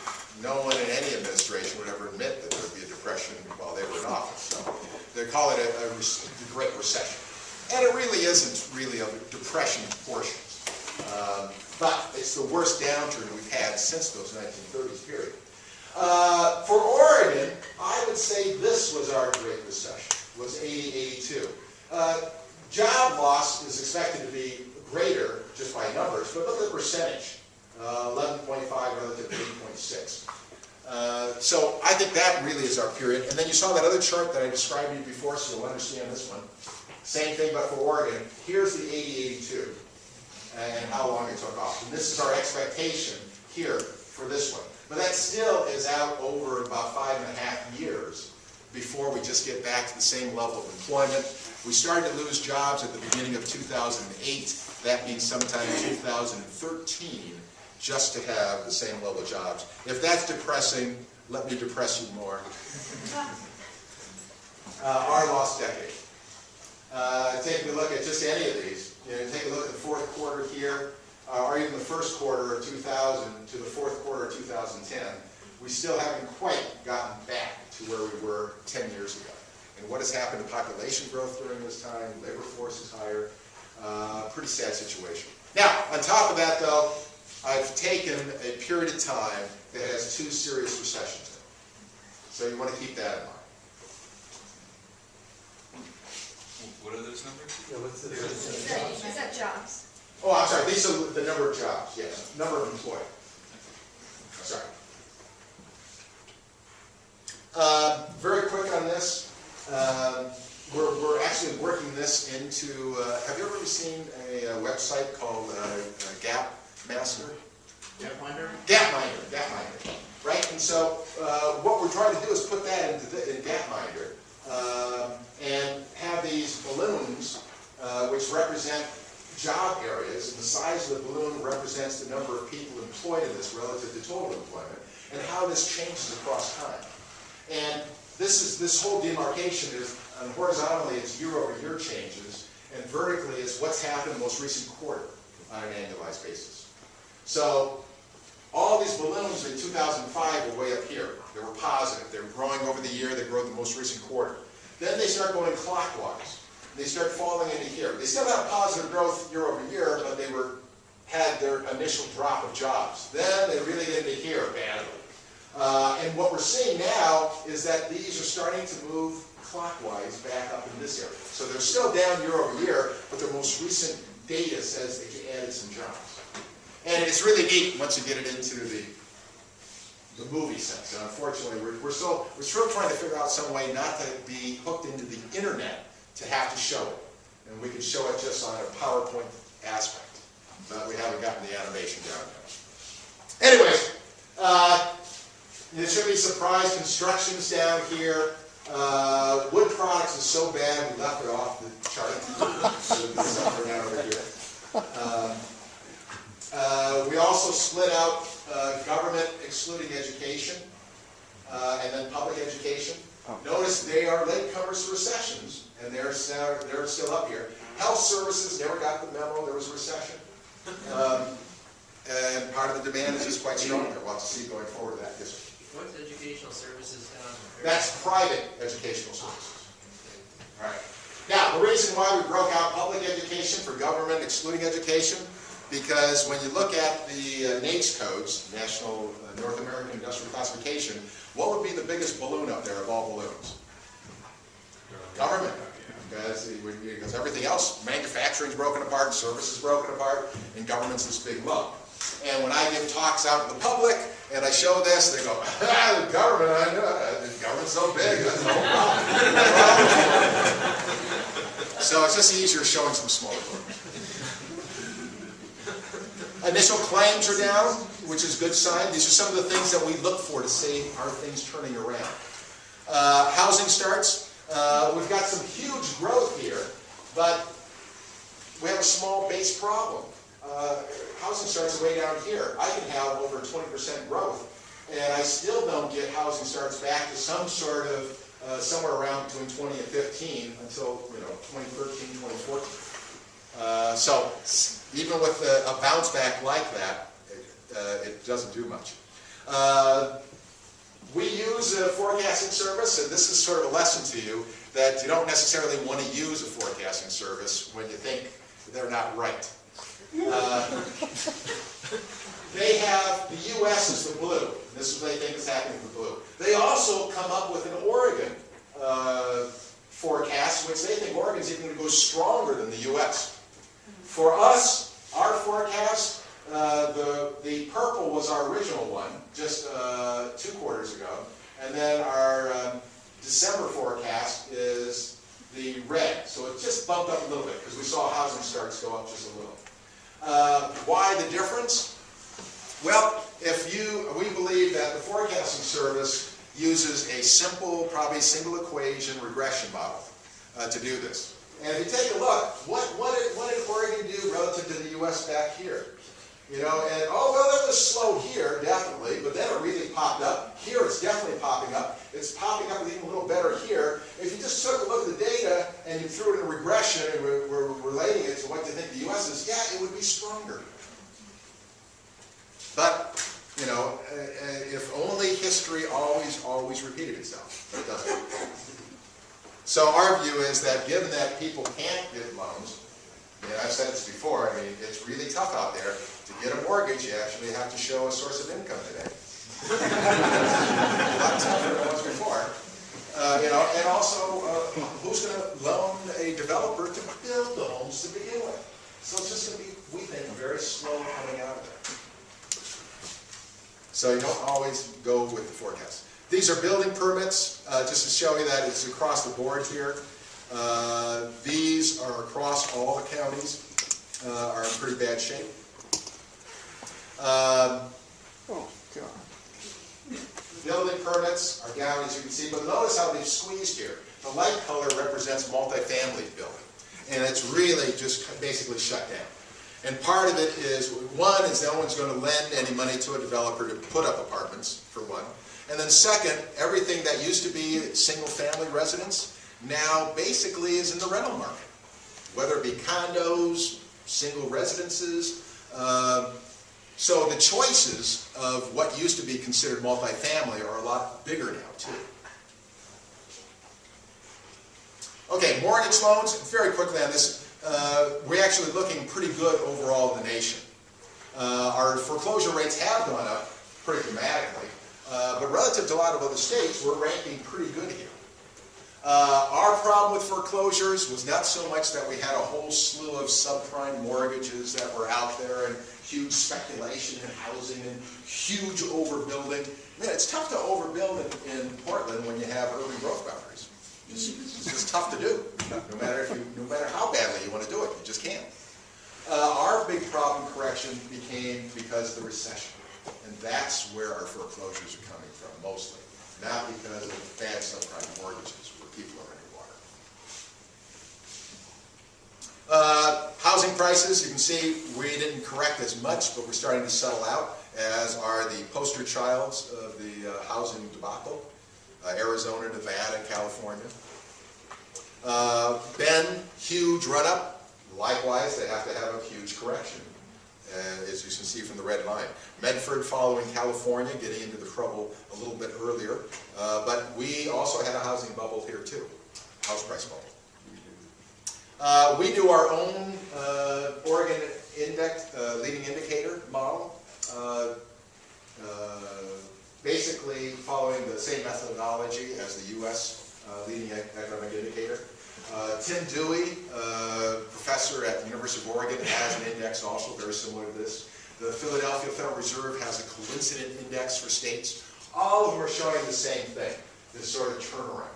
no one in any administration would ever admit that there would be a depression while they were in office. So they call it the Great Recession. And it really isn't really a depression proportions. But it's the worst downturn we've had since those 1930s period. For Oregon, I would say this was our Great Recession, was 80-82. Job loss is expected to be greater just by numbers, but look at the percentage, 11.5 relative to 8.6. So I think that really is our period. And then you saw that other chart that I described to you before, so you'll understand this one. Same thing, but for Oregon. Here's the 80-82 and how long it took off. And this is our expectation here for this one. But that still is out over about 5.5 years before we just get back to the same level of employment. We started to lose jobs at the beginning of 2008. That means sometime in 2013 just to have the same level of jobs. If that's depressing, let me depress you more. Our lost decade. Taking a look at just any of these, take a look at the fourth quarter here, or even the first quarter of 2000 to the fourth quarter of 2010, we still haven't quite gotten back to where we were 10 years ago. And what has happened to population growth during this time? Labor force is higher. Pretty sad situation. Now, on top of that, though, I've taken a period of time that has 2 serious recessions in it. So you want to keep that in mind. What are those numbers? Is that jobs? Oh, I'm sorry. These are the number of jobs, yes. Number of employed. Sorry. Very quick on this. We're actually working this into, have you ever seen a website called Gapmaster? Gapminder? Gapminder, right? And so what we're trying to do is put that in Gapminder and have these balloons which represent job areas, and the size of the balloon represents the number of people employed in this relative to total employment, and how this changes across time. And this whole demarcation is, horizontally, it's year-over-year changes, and vertically is what's happened in the most recent quarter on an annualized basis. So all these balloons in 2005 were way up here. They were positive. They were growing over the year. They grew in the most recent quarter. Then they start going clockwise. They start falling into here. They still have positive growth year over year, but they had their initial drop of jobs. Then they really get into here badly. And what we're seeing now is that these are starting to move clockwise back up in this area. So they're still down year over year, but their most recent data says that you added some jobs. And it's really neat once you get it into the movie sense. And unfortunately, we're still trying to figure out some way not to be hooked into the internet to have to show it. And we can show it just on a PowerPoint aspect. But we haven't gotten the animation down yet. Anyways, you should be surprised. Construction's down here. Wood products is so bad we left it off the chart. So it's somewhere down over here. We also split out government excluding education and then public education. Notice they are latecomers to recessions, and they're still up here. Health services never got the memo there was a recession. And part of the demand is just quite strong. We'll have to see going forward that. Yes, sir. What's educational services down there? That's private educational services. All right. Now, Now, the reason why we broke out public education for government excluding education, because when you look at the NAICS codes, National North American Industrial Classification, what would be the biggest balloon up there of all balloons? Government. Because everything else, manufacturing's broken apart, service is broken apart, and government's this big lump. And when I give talks out to the public, and I show this, they go, ah, the government, I know, the government's so big, that's no problem. So it's just easier showing some smaller balloons. Initial claims are down, which is a good sign. These are some of the things that we look for to see are things turning around. Housing starts. We've got some huge growth here, but we have a small base problem. Housing starts way down here. I can have over 20% growth, and I still don't get housing starts back to some sort of somewhere around between 20 and 15 until 2013, 2014. So even with a bounce back like that, it doesn't do much. We use a forecasting service, and this is sort of a lesson to you that you don't necessarily want to use a forecasting service when you think they're not right. They have, the U.S. is the blue. This is what they think is happening with the blue. They also come up with an Oregon forecast, which they think Oregon's even going to go stronger than the U.S. For us, our forecast, the purple was our original one, just 2 quarters ago. And then our December forecast is the red. So it just bumped up a little bit because we saw housing starts go up just a little. Why the difference? Well, we believe that the forecasting service uses a simple, probably single equation regression model to do this. And if you take a look, what did Oregon do relative to the U.S. back here? And oh, well, it was slow here, definitely, but then it really popped up. Here it's definitely popping up. It's popping up even a little better here. If you just took a look at the data and you threw it in a regression and we're relating it to what you think the U.S. is, yeah, it would be stronger. But, if only history always repeated itself, but it doesn't. So our view is that given that people can't get loans, I've said this before, it's really tough out there. To get a mortgage, you actually have to show a source of income today. A lot tougher than it was before. And also, who's going to loan a developer to build the homes to begin with? So it's just going to be, we think, very slow coming out of there. So you don't always go with the forecast. These are building permits, just to show you that it's across the board here. These are across all the counties, are in pretty bad shape. Oh, God. Building permits are down, as you can see, but notice how they've squeezed here. The light color represents multifamily building, and it's really just basically shut down. And part of it is, one, is no one's going to lend any money to a developer to put up apartments, for one. And then second, everything that used to be single-family residence now basically is in the rental market, whether it be condos, single residences. So the choices of what used to be considered multifamily are a lot bigger now, too. Okay, mortgage loans, very quickly on this. We're actually looking pretty good overall in the nation. Our foreclosure rates have gone up pretty dramatically, but relative to a lot of other states, we're ranking pretty good here. Our problem with foreclosures was not so much that we had a whole slew of subprime mortgages that were out there and huge speculation in housing and huge overbuilding. It's tough to overbuild in Portland when you have urban growth boundaries. It's just tough to do, no matter how badly you want to do it, you just can't. Our big problem correction became because of the recession, and that's where our foreclosures are coming from mostly, not because of bad subprime mortgages where people are underwater. Housing prices, you can see we didn't correct as much, but we're starting to settle out, as are the poster childs of the housing debacle. Arizona, Nevada, and California. Bend, huge run-up. Likewise, they have to have a huge correction, as you can see from the red line. Medford following California, getting into the trouble a little bit earlier. But we also had a housing bubble here too, house price bubble. We do our own Oregon index, leading indicator model, basically following the same methodology as the U.S. leading economic indicator. Tim Dewey, professor at the University of Oregon, has an index also very similar to this. The Philadelphia Federal Reserve has a coincident index for states. All of them are showing the same thing, this sort of turnaround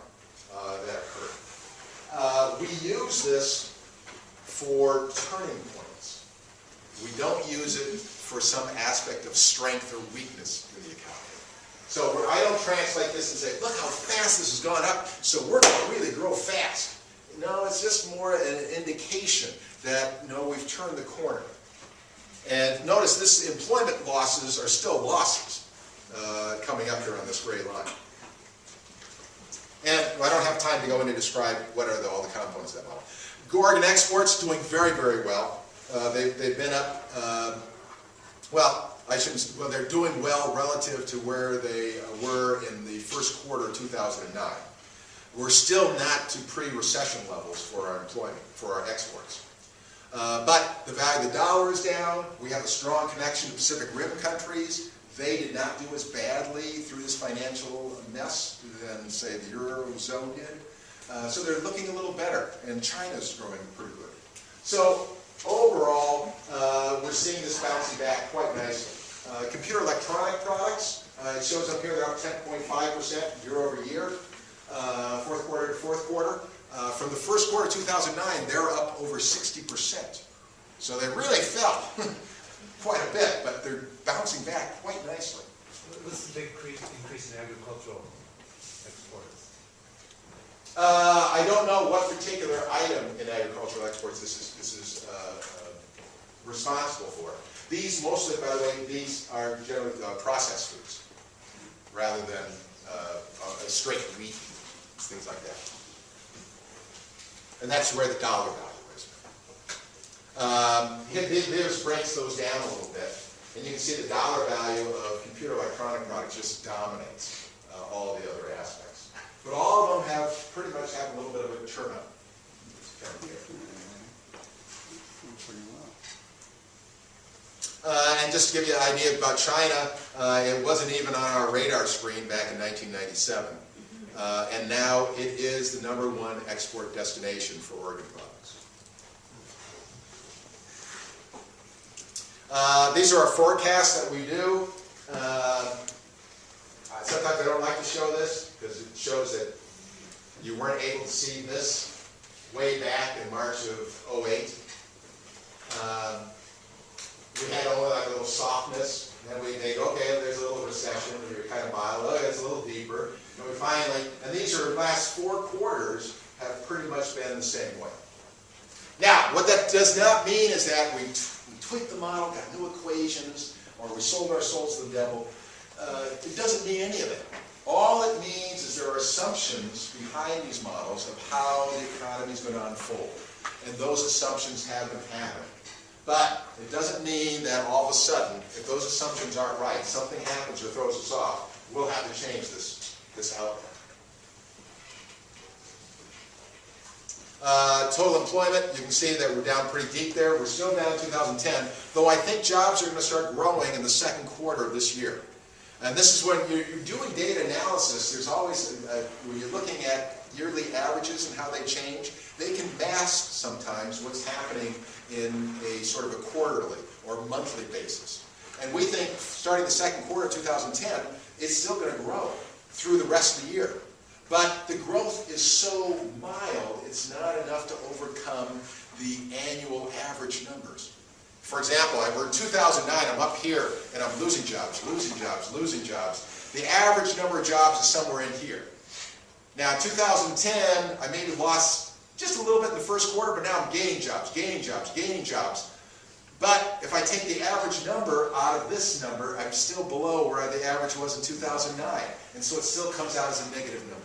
that occurred. We use this for turning points. We don't use it for some aspect of strength or weakness in the economy. So I don't translate this and say, look how fast this has gone up, so we're going to really grow fast. No, it's just more an indication that, no, we've turned the corner. And notice this employment losses are still losses coming up here on this gray line. And I don't have time to go into describe what are all the components of that model. Oregon exports doing very, very well. They've been up, they're doing well relative to where they were in the first quarter of 2009. We're still not to pre-recession levels for our employment, for our exports. But the value of the dollar is down. We have a strong connection to Pacific Rim countries. They did not do as badly through this financial mess than, say, the Eurozone did. So they're looking a little better, and China's growing pretty good. So overall, we're seeing this bouncing back quite nicely. Computer electronic products, it shows up here they're up 10.5% year over year, fourth quarter to fourth quarter. From the first quarter of 2009, they're up over 60%. So they really fell quite a bit, but they're bouncing back quite nicely. What's the big increase in agricultural exports? I don't know what particular item in agricultural exports this is responsible for. These, mostly, by the way, these are generally processed foods, rather than straight wheat, things like that. And that's where the dollar value is. Here's breaks those down a little bit, and you can see the dollar value of computer electronic products just dominates all the other aspects. But all of them pretty much have a little bit of a turn up. And just to give you an idea about China, it wasn't even on our radar screen back in 1997. And now it is the #1 export destination for Oregon products. These are our forecasts that we do. Sometimes I don't like to show this because it shows that you weren't able to see this way back in March of 2008. We had only like a little softness, and then we think, okay, there's a little recession, we were kind of mild, oh, it's a little deeper. And we finally, and these are last 4 quarters have pretty much been the same way. Now, what that does not mean is that we tweaked the model, got new equations, or we sold our souls to the devil. It doesn't mean any of that. All it means is there are assumptions behind these models of how the economy is going to unfold. And those assumptions have been happening. But it doesn't mean that all of a sudden, if those assumptions aren't right, something happens or throws us off, we'll have to change this outlook. Total employment, you can see that we're down pretty deep there. We're still down in 2010, though I think jobs are going to start growing in the second quarter of this year. And this is when you're doing data analysis, there's always, when you're looking at yearly averages and how they change, they can mask sometimes what's happening in a sort of a quarterly or monthly basis. And we think starting the second quarter of 2010, it's still going to grow through the rest of the year. But the growth is so mild, it's not enough to overcome the annual average numbers. For example, we're in 2009, I'm up here, and I'm losing jobs. The average number of jobs is somewhere in here. Now, in 2010, I maybe lost just a little bit in the first quarter, but now I'm gaining jobs. But if I take the average number out of this number, I'm still below where the average was in 2009. And so it still comes out as a negative number.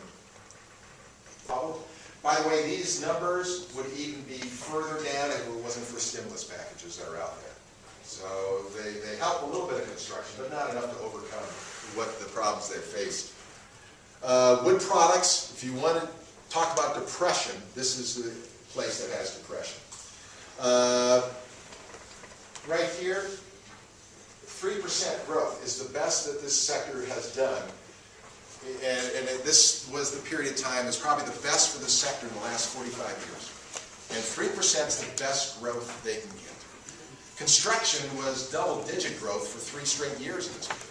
By the way, these numbers would even be further down if it wasn't for stimulus packages that are out there. So they help a little bit of construction, but not enough to overcome what the problems they faced. Wood products, if you want to talk about depression, this is place that has depression. Right here, 3% growth is the best that this sector has done. And this was the period of time, it's probably the best for the sector in the last 45 years. And 3% is the best growth they can get. Construction was double-digit growth for 3 straight years in this period.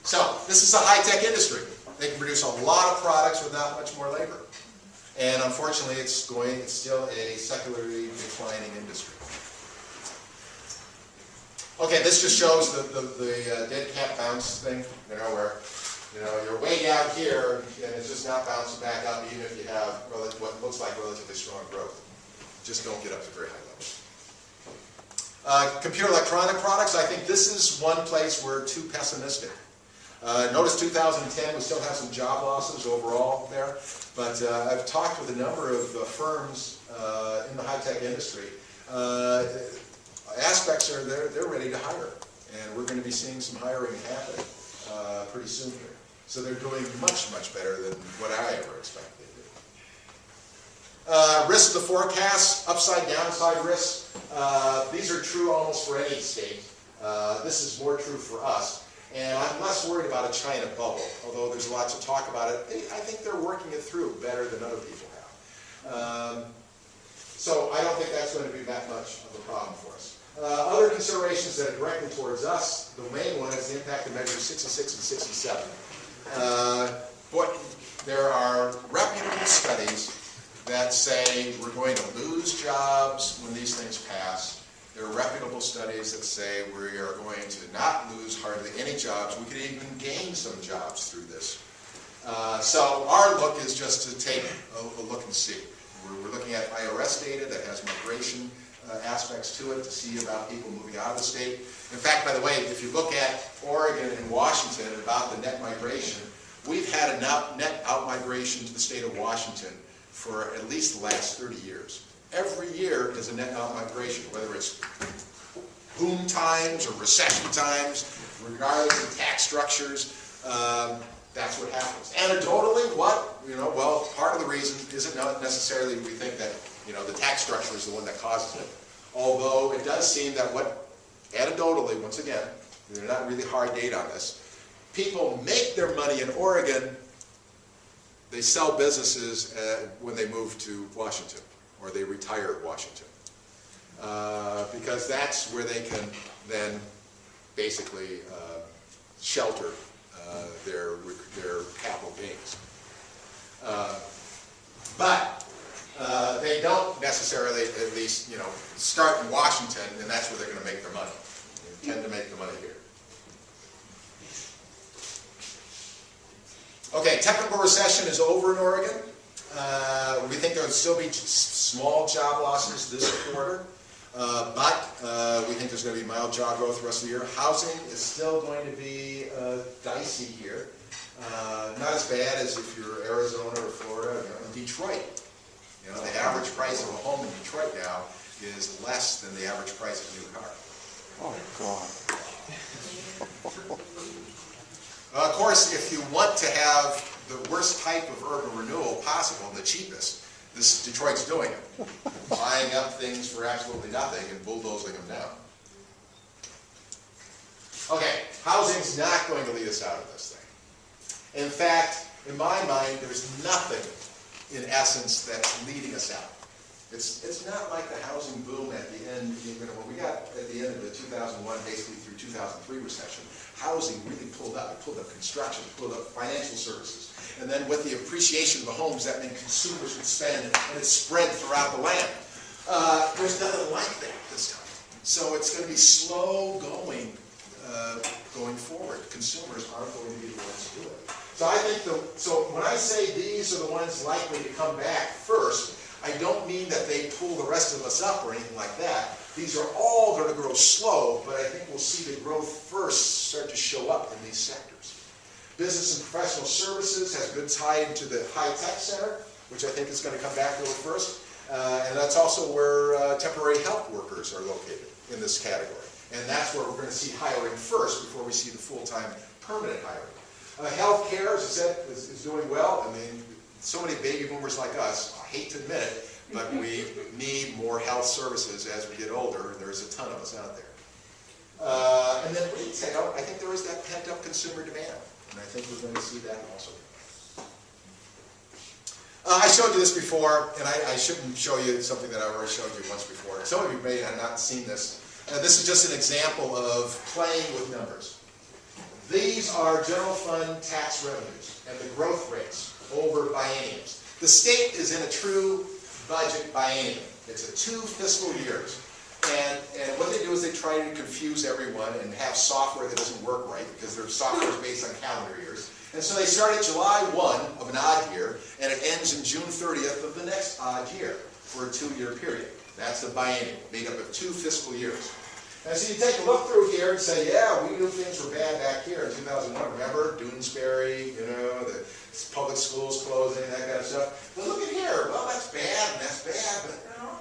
So, this is a high-tech industry. They can produce a lot of products with not much more labor. And unfortunately, it's still a secularly declining industry. Okay, this just shows the dead cat bounce thing, where you're way down here, and it's just not bouncing back up, even if you have what looks like relatively strong growth. Just don't get up to very high levels. Computer electronic products, I think this is one place we're too pessimistic. Notice 2010, we still have some job losses overall there, but I've talked with a number of firms in the high-tech industry. Aspects are they're ready to hire, and we're going to be seeing some hiring happen pretty soon here. So they're doing much, much better than what I ever expected they did. Risk of the forecast, upside, downside risks. These are true almost for any state. This is more true for us. And I'm less worried about a China bubble, although there's lots of talk about it. I think they're working it through better than other people have. So I don't think that's going to be that much of a problem for us. Other considerations that are directly towards us, the main one is the impact of measures 66 and 67. There are reputable studies that say we're going to lose jobs when these things pass. There are reputable studies that say we are going to not lose hardly any jobs. We could even gain some jobs through this. So our look is just to take a look and see. We're looking at IRS data that has migration aspects to it to see about people moving out of the state. In fact, by the way, if you look at Oregon and Washington about the net migration, we've had a net out-migration to the state of Washington for at least the last 30 years. Every year is a net out-migration, whether it's boom times or recession times, regardless of tax structures, that's what happens. Anecdotally, well, part of the reason isn't necessarily we think that, the tax structure is the one that causes it. Although it does seem that anecdotally, once again, they're not really hard data on this, people make their money in Oregon, they sell businesses when they move to Washington, or they retire at Washington. Because that's where they can then basically shelter their capital gains. But they don't necessarily, at least, start in Washington, and that's where they're going to make their money. They tend to make the money here. Okay, technical recession is over in Oregon. We think there will still be small job losses this quarter, but we think there's going to be mild job growth the rest of the year. Housing is still going to be dicey here. Not as bad as if you're Arizona or Florida or Detroit. The average price of a home in Detroit now is less than the average price of a new car. Oh, God. Of course, if you want to have the worst type of urban renewal possible, the cheapest, Detroit's doing it. Buying up things for absolutely nothing and bulldozing them down. Okay, housing's not going to lead us out of this thing. In fact, in my mind, there's nothing in essence that's leading us out. It's not like the housing boom at the end, when we got at the end of the 2001, basically through 2003 recession, housing really pulled up. It pulled up construction, it pulled up financial services. And then with the appreciation of the homes, that meant consumers would spend, and it spread throughout the land. There's nothing like that this time. So it's going to be slow going forward. Consumers aren't going to be the ones to do it. So I think, so when I say these are the ones likely to come back first, I don't mean that they pull the rest of us up or anything like that. These are all going to grow slow, but I think we'll see the growth first start to show up in these sectors. Business and professional services has good tie into the high-tech center, which I think is going to come back really first. And that's also where temporary health workers are located in this category. And that's where we're going to see hiring first before we see the full-time permanent hiring. Healthcare, as I said, is doing well. I mean, so many baby boomers like us, I hate to admit it, but we need more health services as we get older, and there's a ton of us out there. And then retail, I think there is that pent-up consumer demand, and I think we're going to see that also. I showed you this before, and I shouldn't show you something that I already showed you once before. Some of you may have not seen this. This is just an example of playing with numbers. These are general fund tax revenues and the growth rates over bienniums. The state is in a true budget biennium. It's a 2 fiscal years. And what they do is they try to confuse everyone and have software that doesn't work right because their software is based on calendar years. And so they start at July 1 of an odd year, and it ends in June 30th of the next odd year for a 2-year period. That's a biennium, made up of 2 fiscal years. And so you take a look through here and say, yeah, we knew things were bad back here in 2001. Remember, Doonesbury, you know, the public schools closing, that kind of stuff. But look at here. Well, that's bad, and that's bad, but, you know,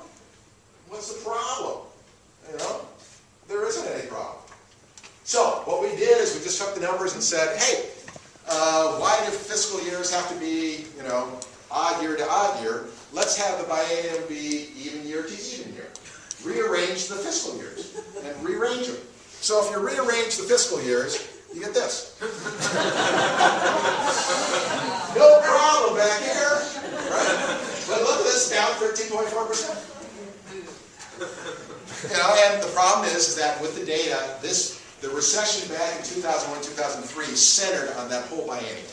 what's the problem? You know, there isn't any problem. So what we did is we just took the numbers and said, hey, why do fiscal years have to be, you know, odd year to odd year? Let's have the biennium be even year to even year. Rearrange the fiscal years and rearrange them. So if you rearrange the fiscal years, you get this. No problem back here, right? But look at this, down 13.4%. You know, and the problem is that with the data, the recession back in 2001, 2003 centered on that whole biennium.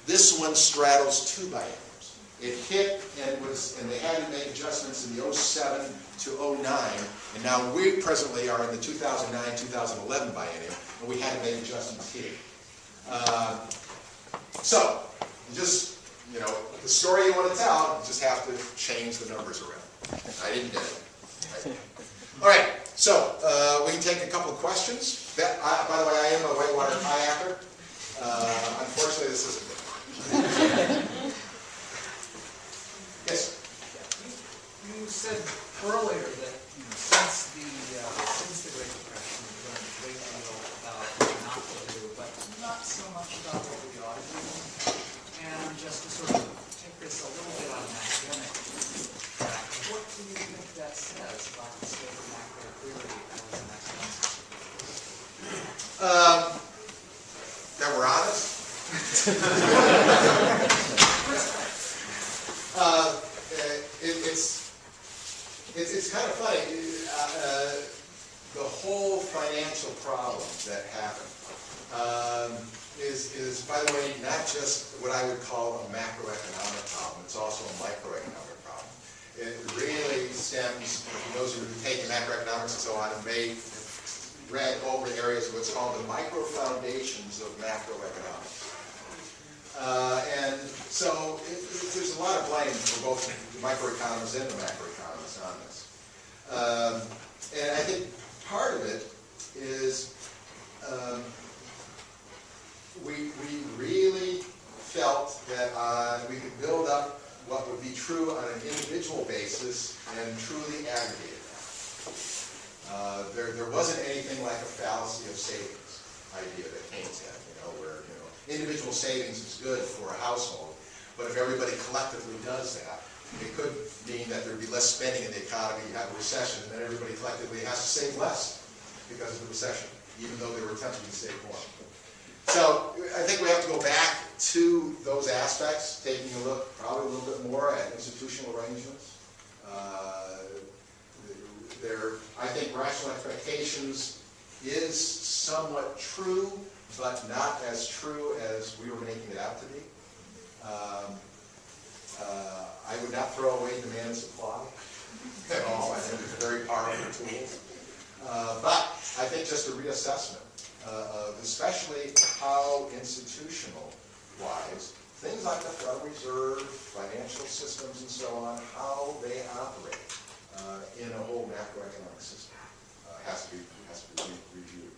This one straddles 2 bienniums. It hit and they had to make adjustments in the 07 to 09, and now we presently are in the 2009-2011 biennium, and we had to make adjustments here. So, just, you know, the story you want to tell, you just have to change the numbers around. I didn't get it. Right. All right, so we can take a couple of questions. By the way, I am a whitewater kayaker. Unfortunately, this isn't good. Yes? You said earlier that since the Great Depression, we've learned a great deal about what not to do, but not so much about what we ought to do. And just to sort of take this a little bit on an academic track, what do you think that says about the state of macro theory as an economics? That we're honest? It's kind of funny. The whole financial problem that happened is, by the way, not just what I would call a macroeconomic problem. It's also a microeconomic problem. It really stems, those who have taken macroeconomics and so on, and may have read over areas of what's called the micro foundations of macroeconomics. And so there's a lot of blame for both the microeconomists and the macroeconomists on this. And I think part of it is we really felt that we could build up what would be true on an individual basis and truly aggregate it. There wasn't anything like a fallacy of savings idea that Keynes had, where individual savings is good for a household, but if everybody collectively does that, it could mean that there'd be less spending in the economy, you have a recession, and then everybody collectively has to save less because of the recession, even though they were attempting to save more. So I think we have to go back to those aspects, taking a look probably a little bit more at institutional arrangements. I think rational expectations is somewhat true, but not as true as we were making it out to be. I would not throw away demand and supply at all. I think it's a very powerful tool. But I think just a reassessment of especially how institutional-wise, things like the Federal Reserve, financial systems and so on, how they operate in a whole macroeconomic system has to be reviewed.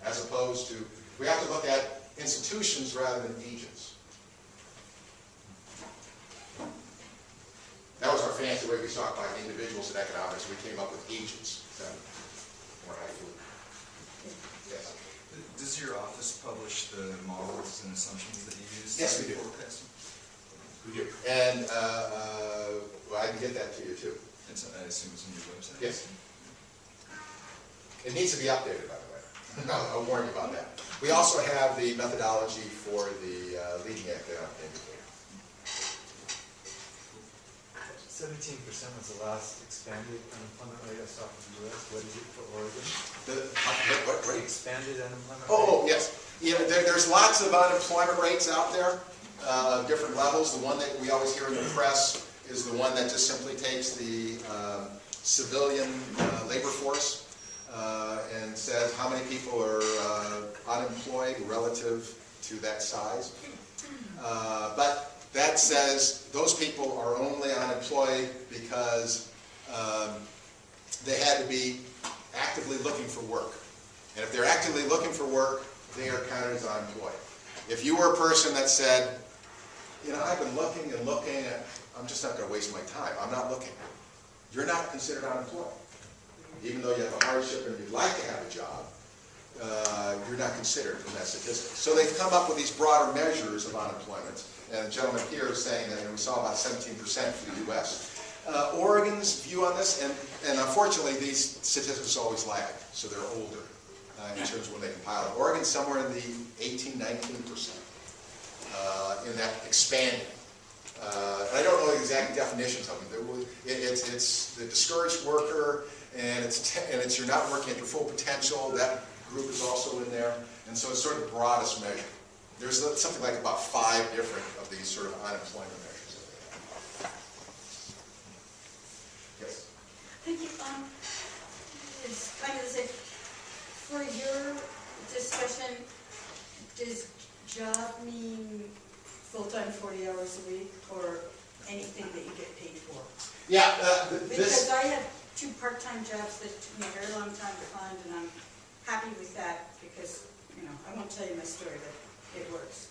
As opposed to, we have to look at institutions rather than agents. That was our fancy way we talk about individuals in economics. We came up with agents. More how you do it. Yes. Does your office publish the models and assumptions that you use? Yes, we do. Forecasting? We do. And Well, I can get that to you too. It's, I assume it's on your website? Yes. It needs to be updated, by the way. I'll warn you about that. We also have the methodology for the leading economic indicator. 17% was the last expanded unemployment rate I saw for the US. What is it for Oregon? What rate? Expanded unemployment rate? Oh, yes. Yeah, there's lots of unemployment rates out there, different levels. The one that we always hear in the press is the one that just simply takes the civilian labor force and says how many people are unemployed relative to that size. But that says those people are only unemployed because they had to be actively looking for work. And if they're actively looking for work, they are counted as unemployed. If you were a person that said, you know, I've been looking and looking, and I'm just not going to waste my time, I'm not looking, you're not considered unemployed. Even though you have a hardship and you'd like to have a job, you're not considered in that statistic. So they've come up with these broader measures of unemployment. And the gentleman here is saying that we saw about 17% for the U.S. Oregon's view on this, and unfortunately these statistics always lag, so they're older in terms of when they compile it. Oregon's somewhere in the 18-19% in that expanding. And I don't know the exact definitions of them. It's the discouraged worker, and it's you're not working at your full potential. That group is also in there, and so it's sort of the broadest measure. There's something like about 5 different of these sort of unemployment measures. Yes? Thank you. It's kind of the same. For your discussion, does job mean full-time 40 hours a week or anything that you get paid for? Yeah, Because I have 2 part-time jobs that took me a very long time to find, and I'm happy with that because, you know, I won't tell you my story, but it works.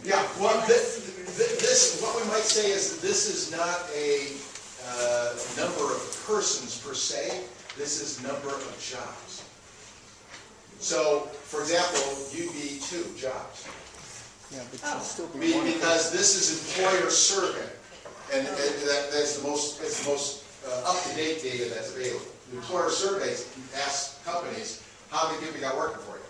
Yeah, well, this, what we might say is that this is not a number of persons per se, this is number of jobs. So, for example, you'd be 2 jobs. Yeah, but you'll still be one. Because this is employer survey, and that's the most up-to-date data that's available. The employer surveys ask companies, how many people you got working for you?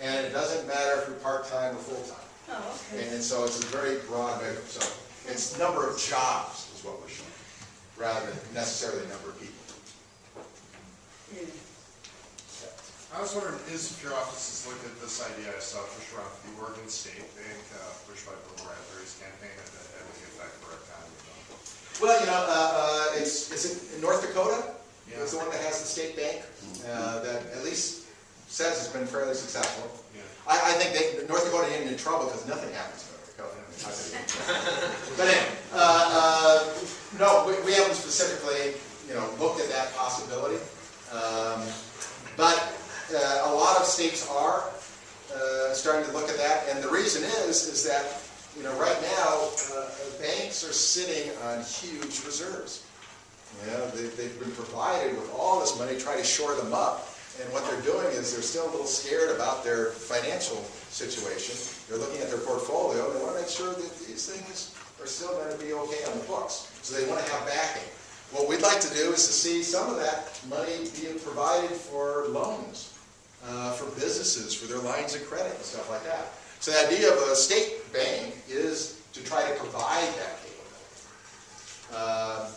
And it doesn't matter if you're part-time or full-time. Oh, okay. And so it's a very broad measure. So it's number of jobs is what we're showing, rather than necessarily number of people. Yeah. I was wondering, if your office has looked at this idea I saw pushed around the Oregon State Bank, pushed by Bill Bradbury's campaign, and that had any effect for our economy? Well, you know, it's in North Dakota. Yeah. It's the one that has the state bank that at least says it's been fairly successful. Yeah. I think North Dakota ain't in trouble because nothing happens in North Dakota. But anyway, no, we haven't specifically, you know, looked at that possibility. But a lot of states are starting to look at that, and the reason is that, you know, right now banks are sitting on huge reserves. You know, they've been provided with all this money, try to shore them up. And what they're doing is they're still a little scared about their financial situation. They're looking at their portfolio, and they want to make sure that these things are still going to be okay on the books. So they want to have backing. What we'd like to do is to see some of that money being provided for loans, for businesses, for their lines of credit and stuff like that. So the idea of a state bank is to try to provide that capability.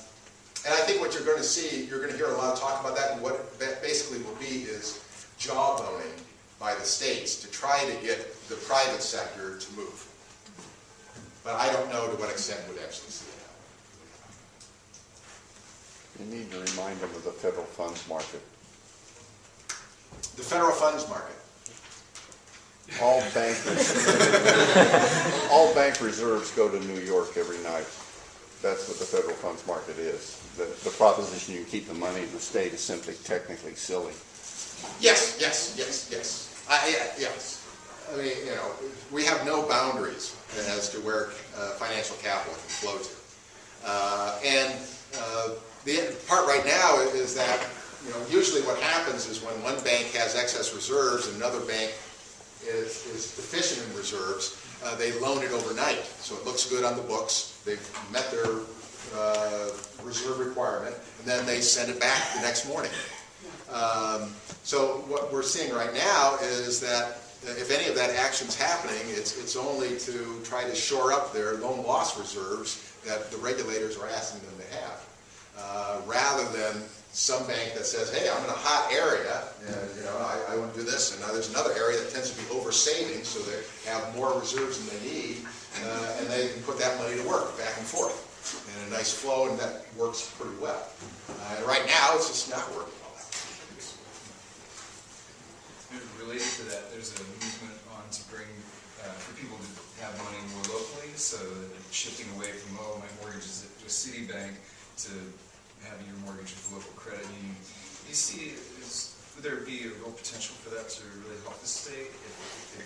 And I think what you're going to see, you're going to hear a lot of talk about that, and what that basically will be is jawboning by the states to try to get the private sector to move. But I don't know to what extent we'd actually see that. You need to remind them of the federal funds market. The federal funds market. All bank reserves go to New York every night. That's what the federal funds market is. The proposition you keep the money in the state is simply technically silly. Yes. Yes. I mean, you know, we have no boundaries as to where financial capital can flow to. And the part right now is that, you know, usually what happens is when one bank has excess reserves and another bank is deficient in reserves, they loan it overnight. So it looks good on the books. They've met their reserve requirement, and then they send it back the next morning. So what we're seeing right now is that if any of that action's happening, it's only to try to shore up their loan loss reserves that the regulators are asking them to have, rather than some bank that says, hey, I'm in a hot area, and I want to do this, and now there's another area that tends to be over-saving, so they have more reserves than they need, and they can put that money to work back and forth, and a nice flow, and that works pretty well. And right now, it's just not working all that. Related to that, there's a movement on to bring, for people to have money more locally, so shifting away from, my mortgage is at a Citibank, to having your mortgage with a local credit union. You see, would there be a real potential for that to really help the state if it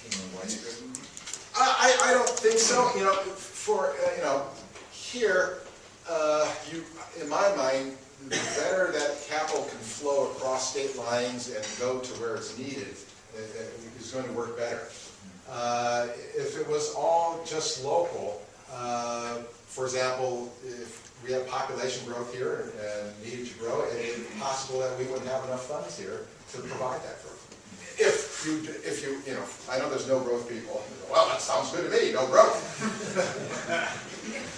became a widespread movement? I don't think so. Here, in my mind, the better that capital can flow across state lines and go to where it's needed, is going to work better. If it was all just local, for example, if we have population growth here and needed to grow, it's possible that we wouldn't have enough funds here to provide that growth. If you, I know there's no growth people. Well, that sounds good to me, no growth.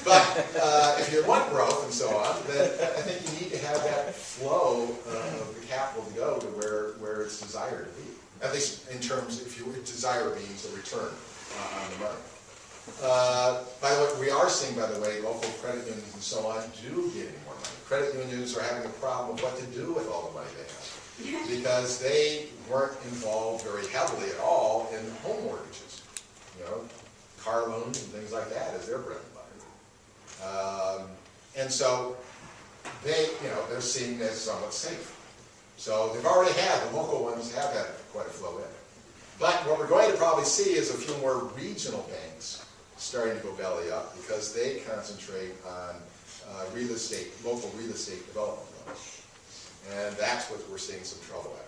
But if you want growth and so on, then I think you need to have that flow of the capital to go to where it's desired to be. At least in terms, if you desire means a return on the money. By the way, we are seeing, by the way, local credit unions and so on do get more money. Credit unions are having a problem of what to do with all the money they have, because they weren't involved very heavily at all in home mortgages. Car loans and things like that is their bread and butter. And so they're seeing as somewhat safe. So they've already had, the local ones have had quite a flow in. But what we're going to probably see is a few more regional banks starting to go belly up, because they concentrate on local real estate development loans. And that's what we're seeing some trouble at